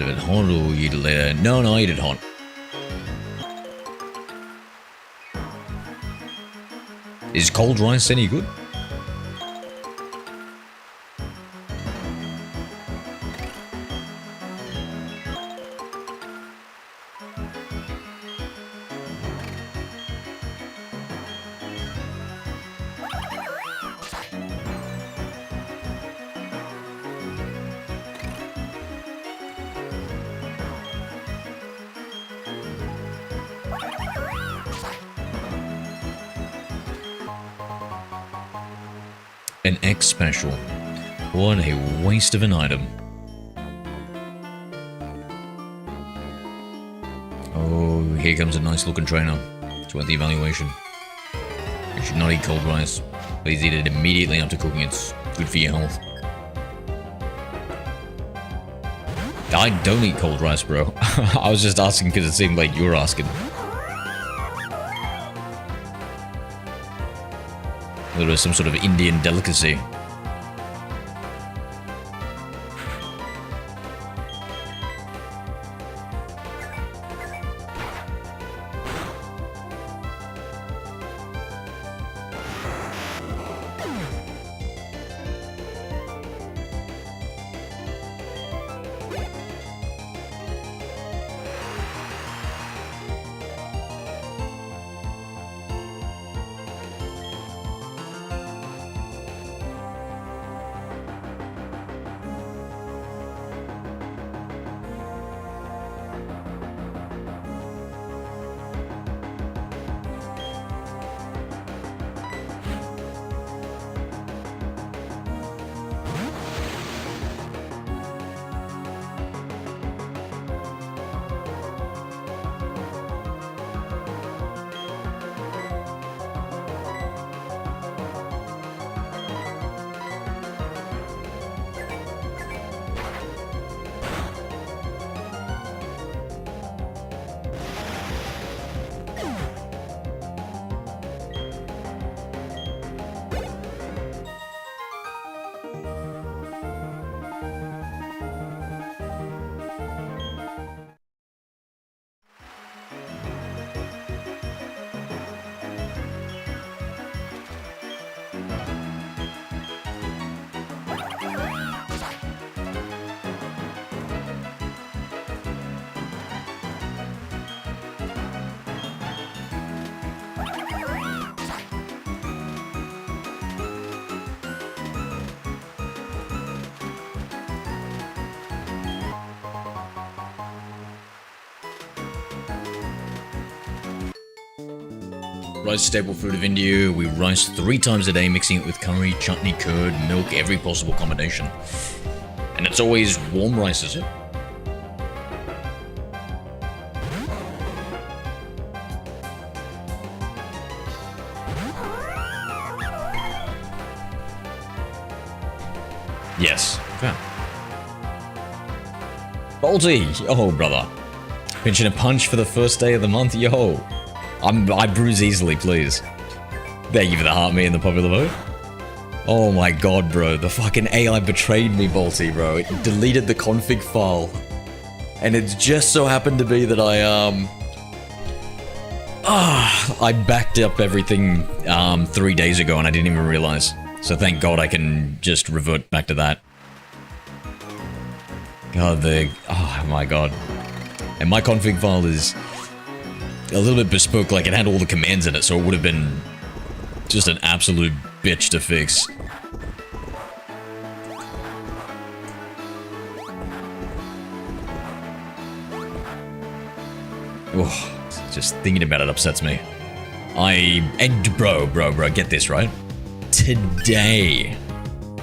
Serve it hot or eat it later? No, no, eat it hot. Is cold rice any good? An X special. What a waste of an item. Oh, here comes a nice looking trainer. It's worth the evaluation. You should not eat cold rice. Please eat it immediately after cooking. It's good for your health. I don't eat cold rice, bro. I was just asking because it seemed like you were asking. There was some sort of Indian delicacy. Rice staple food of India. We rice 3 times a day, mixing it with curry, chutney, curd, milk, every possible combination. And it's always warm rice, is it? Yes. Yeah. Bolty! Oh, brother. Pinching a punch for the first day of the month, yo. I bruise easily, please. Thank you for the heart me and the popular vote. Oh my god, bro. The fucking AI betrayed me, Bolty, bro. It deleted the config file. And it just so happened to be that I backed up everything 3 days ago and I didn't even realize. So thank god I can just revert back to that. God, oh my god. And my config file is a little bit bespoke, like it had all the commands in it, so it would have been just an absolute bitch to fix. Oh, just thinking about it upsets me. And bro, get this, right? Today,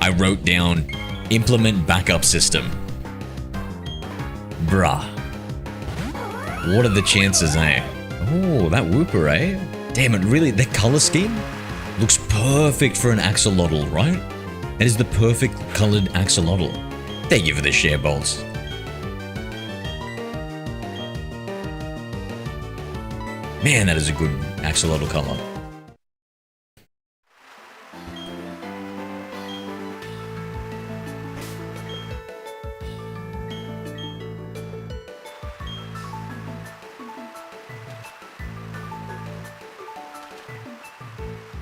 I wrote down implement backup system. Bruh. What are the chances, eh? Oh, that whooper, eh? Damn it, really? That color scheme looks perfect for an axolotl, right? It is the perfect colored axolotl. Thank you for the share bolts. Man, that is a good axolotl color.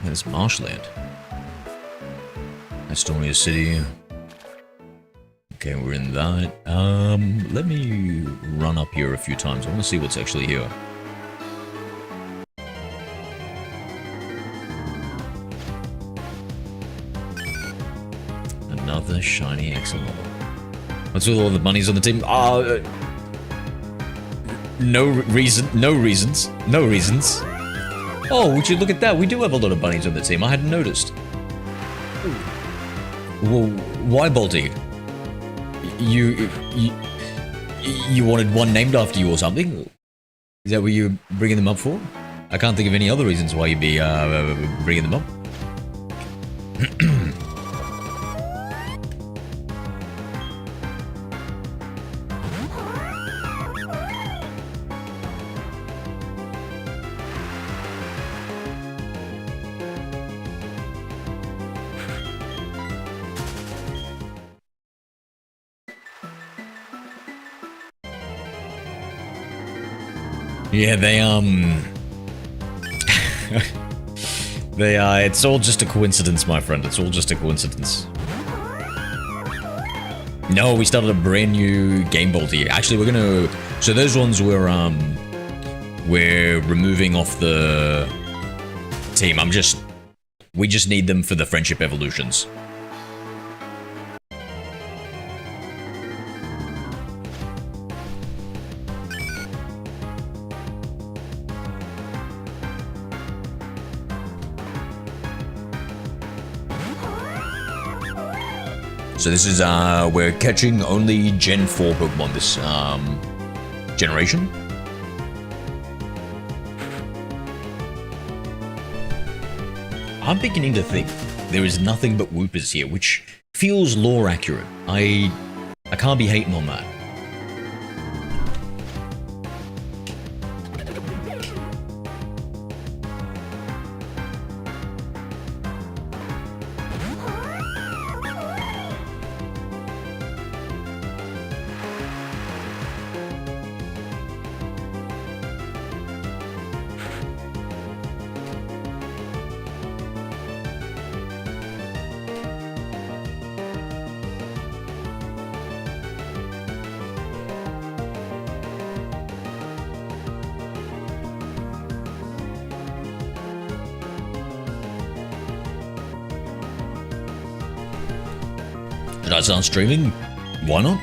There's marshland. Estonia City. Okay, we're in that. Let me run up here a few times. I want to see what's actually here. Another shiny XML. What's with all the bunnies on the team? No reasons. Oh, would you look at that? We do have a lot of bunnies on the team. I hadn't noticed. Well, why, Balti? You wanted one named after you or something? Is that what you're bringing them up for? I can't think of any other reasons why you'd be bringing them up. Yeah, it's all just a coincidence, my friend. It's all just a coincidence. No, we started a brand new game, Balti. Actually, we're gonna... So those ones we're removing off the team. We just need them for the friendship evolutions. So this is, we're catching only Gen 4 Pokemon this, generation. I'm beginning to think there is nothing but Whoopers here, which feels lore accurate. I can't be hating on that. Should I start streaming? Why not?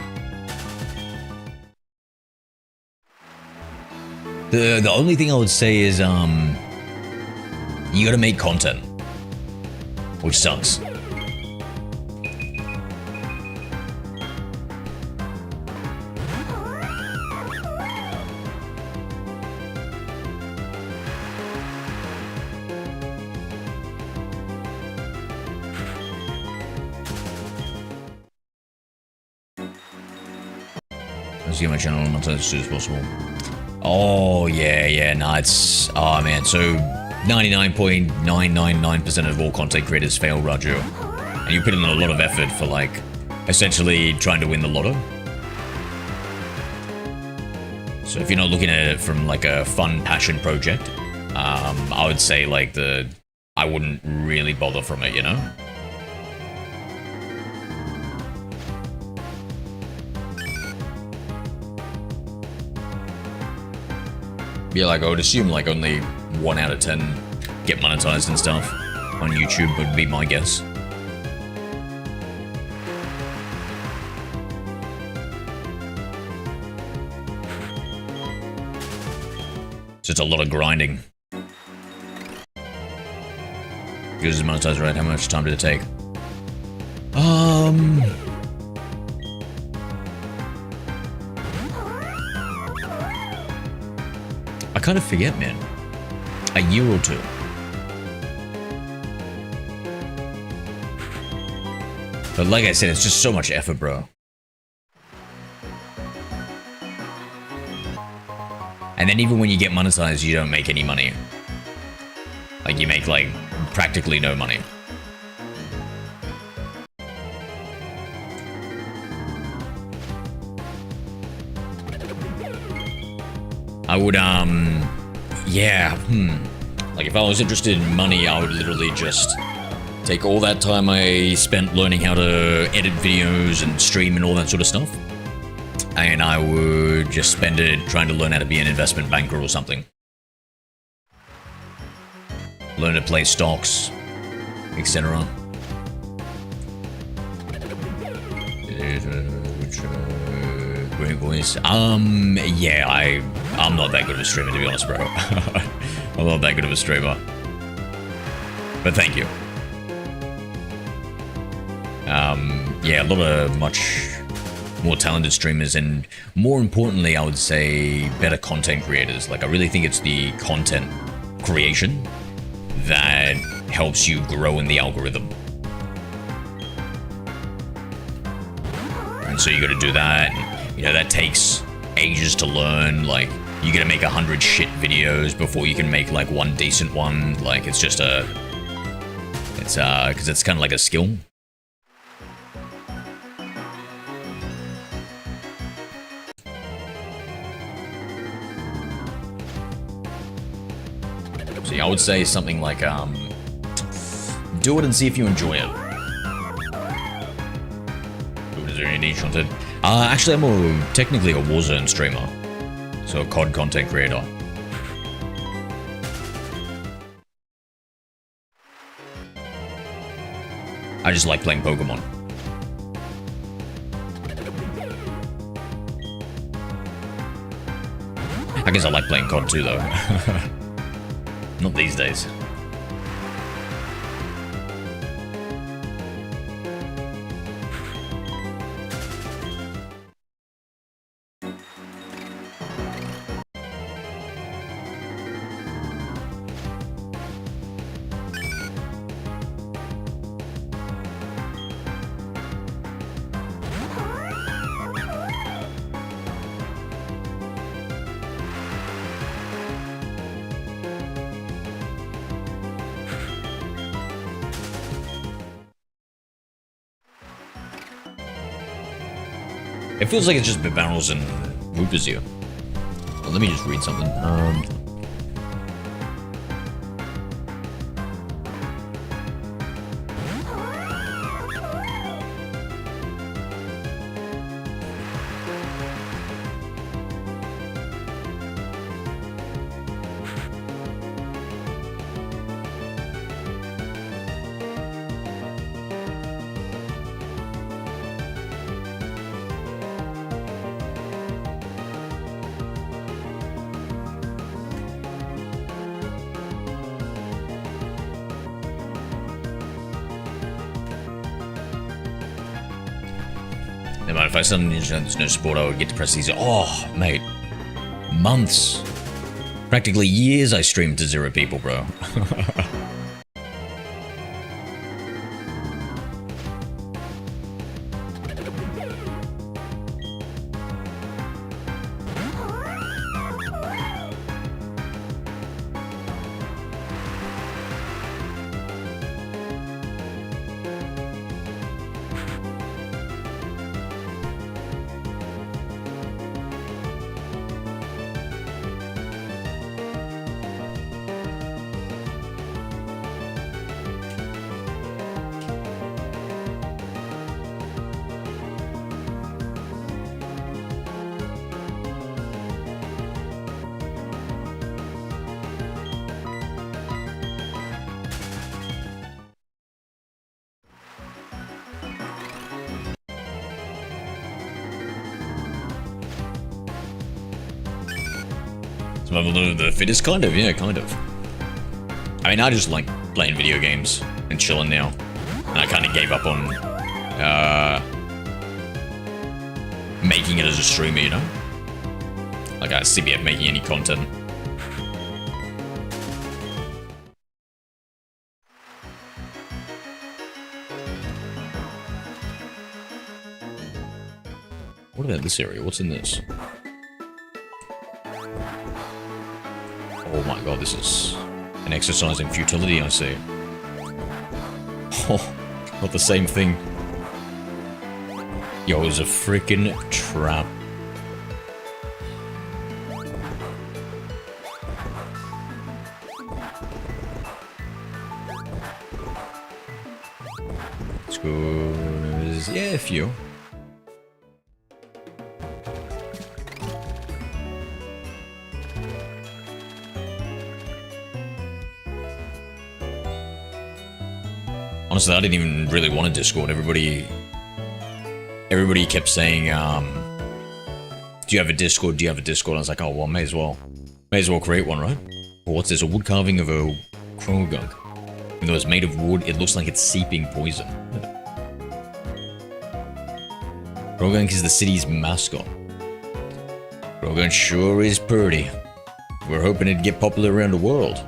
The only thing I would say is, you gotta make content. Which sucks. Let's get my channel on as soon as possible. Oh, yeah, nah, it's... Oh, man, so 99.999% of all content creators fail Raju. And you put in a lot of effort for, like, essentially trying to win the lotto. So if you're not looking at it from, like, a fun passion project, I would say, like, I wouldn't really bother from it, you know? Yeah, like, I would assume, like, only 1 out of 10 get monetized and stuff on YouTube would be my guess. So it's a lot of grinding. Yours is monetized, right? How much time did it take? I kind of forget, man. A year or two. But like I said, it's just so much effort, bro. And then even when you get monetized, you don't make any money. Like, you make, like, practically no money. I would, yeah, Like, if I was interested in money, I would literally just take all that time I spent learning how to edit videos and stream and all that sort of stuff, and I would just spend it trying to learn how to be an investment banker or something. Learn to play stocks, etc. Great voice. Yeah, I'm not that good of a streamer, to be honest, bro. I'm not that good of a streamer. But thank you. Yeah, a lot of much more talented streamers, and more importantly, I would say better content creators. Like, I really think it's the content creation that helps you grow in the algorithm. And so you gotta do that. You know, that takes ages to learn. Like, you gotta make 100 shit videos before you can make like one decent one. Like, it's just because it's kind of like a skill. See, I would say something like, do it and see if you enjoy it. Is there any niche content? Actually, I'm technically a Warzone streamer. So a COD content creator. I just like playing Pokemon. I guess I like playing COD too, though. Not these days. It feels like it's just barrels and Whoopers here. Well, let me just read something. If I suddenly there's no sport, I would get depressed easy. Oh, mate. Months. Practically years I streamed to 0 people, bro. The fittest, kind of, yeah, kind of. I mean, I just like playing video games and chilling now. And I kind of gave up on making it as a streamer, you know? Like, I CBF making any content. What about this area? What's in this? Oh my god, this is an exercise in futility, I see. Oh, not the same thing. Yo, it was a freaking trap. Discords? Yeah, a few. Honestly, I didn't even really want a Discord. Everybody kept saying, do you have a Discord? Do you have a Discord? I was like, oh, well, may as well create one, right? Well, what's this? A wood carving of a Krogunk. Even though it's made of wood, it looks like it's seeping poison. Krogunk is the city's mascot. Krogunk sure is pretty. We're hoping it'd get popular around the world.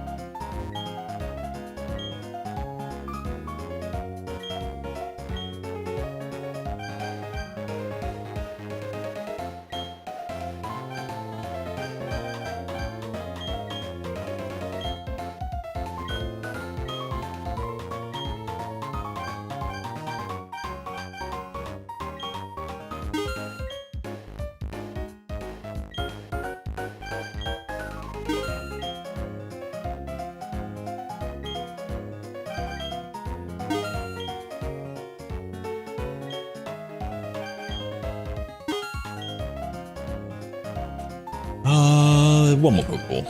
One more Pokeball.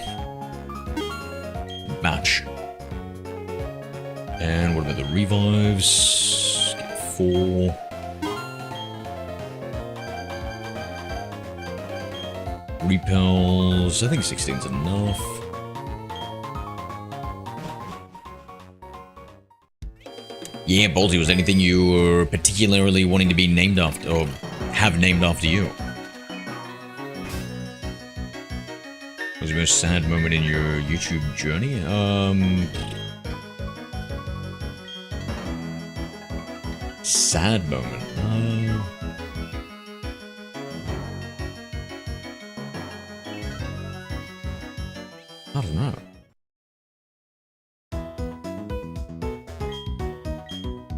Match. And what about the revives? Get 4. Repels. I think 16's enough. Yeah, Balti, was anything you were particularly wanting to be named after, or have named after you? What was the most sad moment in your YouTube journey? Sad moment. I don't know.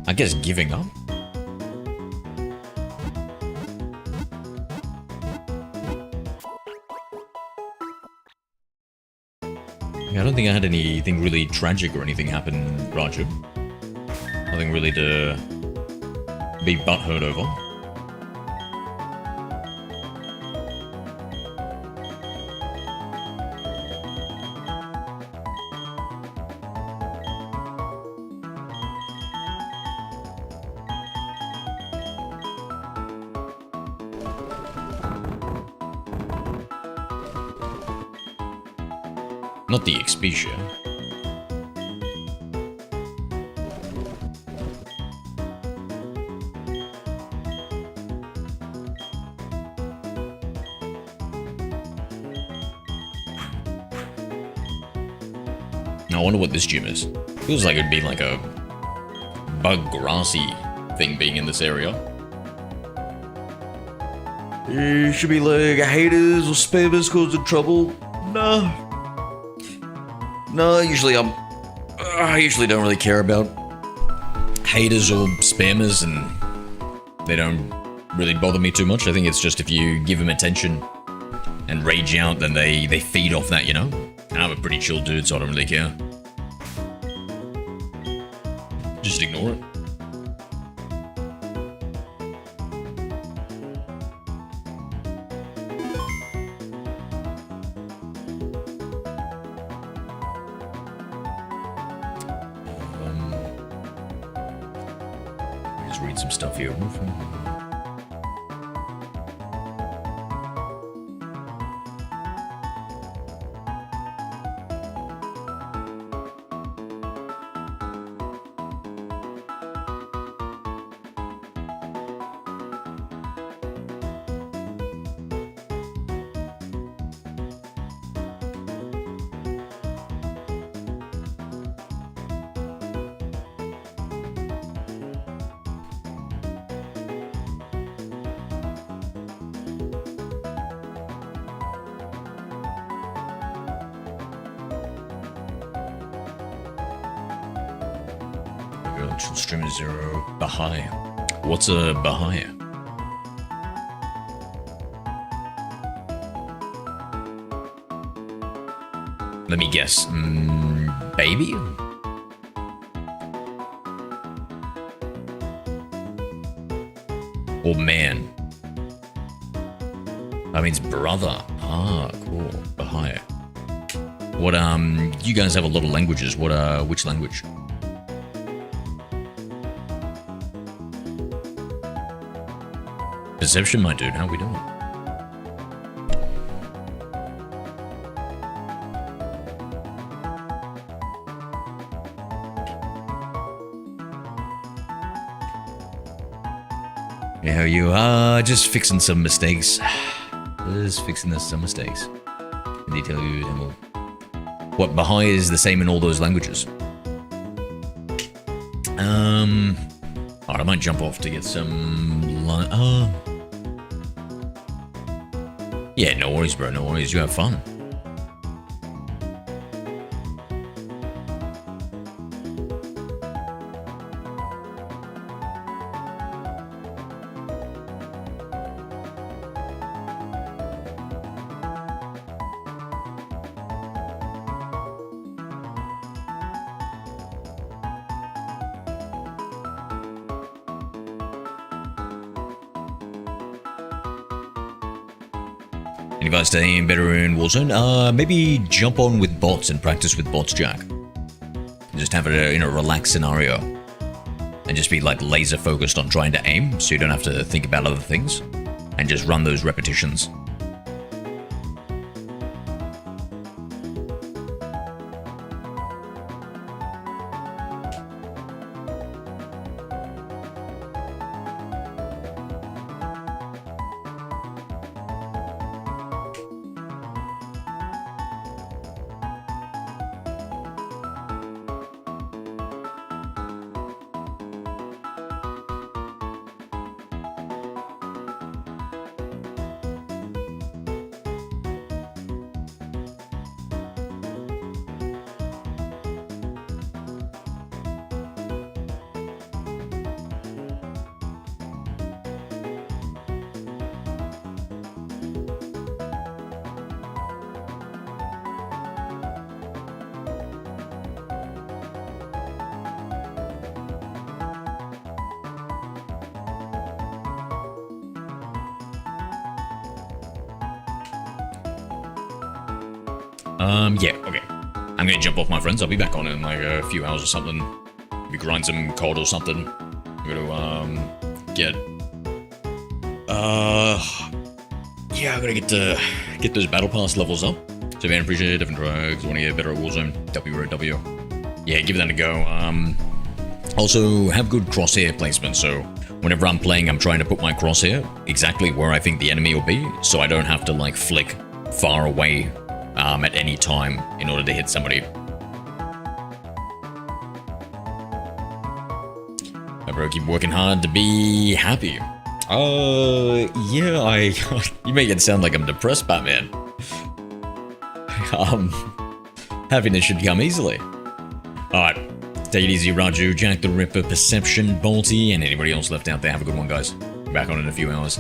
I guess giving up. I don't think I had anything really tragic or anything happen, Raju. Nothing really to be butthurt over. Not the Expedia. I wonder what this gym is. Feels like it'd be like a bug grassy thing being in this area. It should be like haters or spammers causing trouble. No. No, I usually don't really care about haters or spammers, and they don't really bother me too much. I think it's just if you give them attention and rage out, then they feed off that, you know? And I'm a pretty chill dude, so I don't really care. Just ignore it. Read some stuff here. Streamer 0 Baha'i. What's a Baha'i? Let me guess. Baby? Or man? That means brother. Ah, cool. Baha'i. What, you guys have a lot of languages. What, which language? Perception, my dude. How we doing? Yeah, how you are? Just fixing some mistakes. Just fixing some mistakes. Can they tell you? What, Baha'i is the same in all those languages? Alright, I might jump off to get some... Yeah, no worries, bro. No worries. You have fun. Any advice to aim better in Warzone? Maybe jump on with bots and practice with bots, Jack. Just have it in a relaxed scenario. And just be like laser focused on trying to aim, so you don't have to think about other things. And just run those repetitions. Yeah, okay. I'm gonna jump off, my friends. I'll be back on in like a few hours or something. Maybe grind some COD or something. I'm gonna, get... Yeah, I'm gonna get those battle pass levels up. So, man, appreciate it. Different drugs. Want to get better at Warzone. W. Yeah, give that a go. Also, have good crosshair placement. So, whenever I'm playing, I'm trying to put my crosshair exactly where I think the enemy will be, so I don't have to, like, flick far away at any time in order to hit somebody. My bro, keep working hard to be happy. Yeah, you make it sound like I'm depressed, Batman. Happiness should come easily. Alright, take it easy, Raju, Jack the Ripper, Perception, Bolty, and anybody else left out there. Have a good one, guys. Back on in a few hours.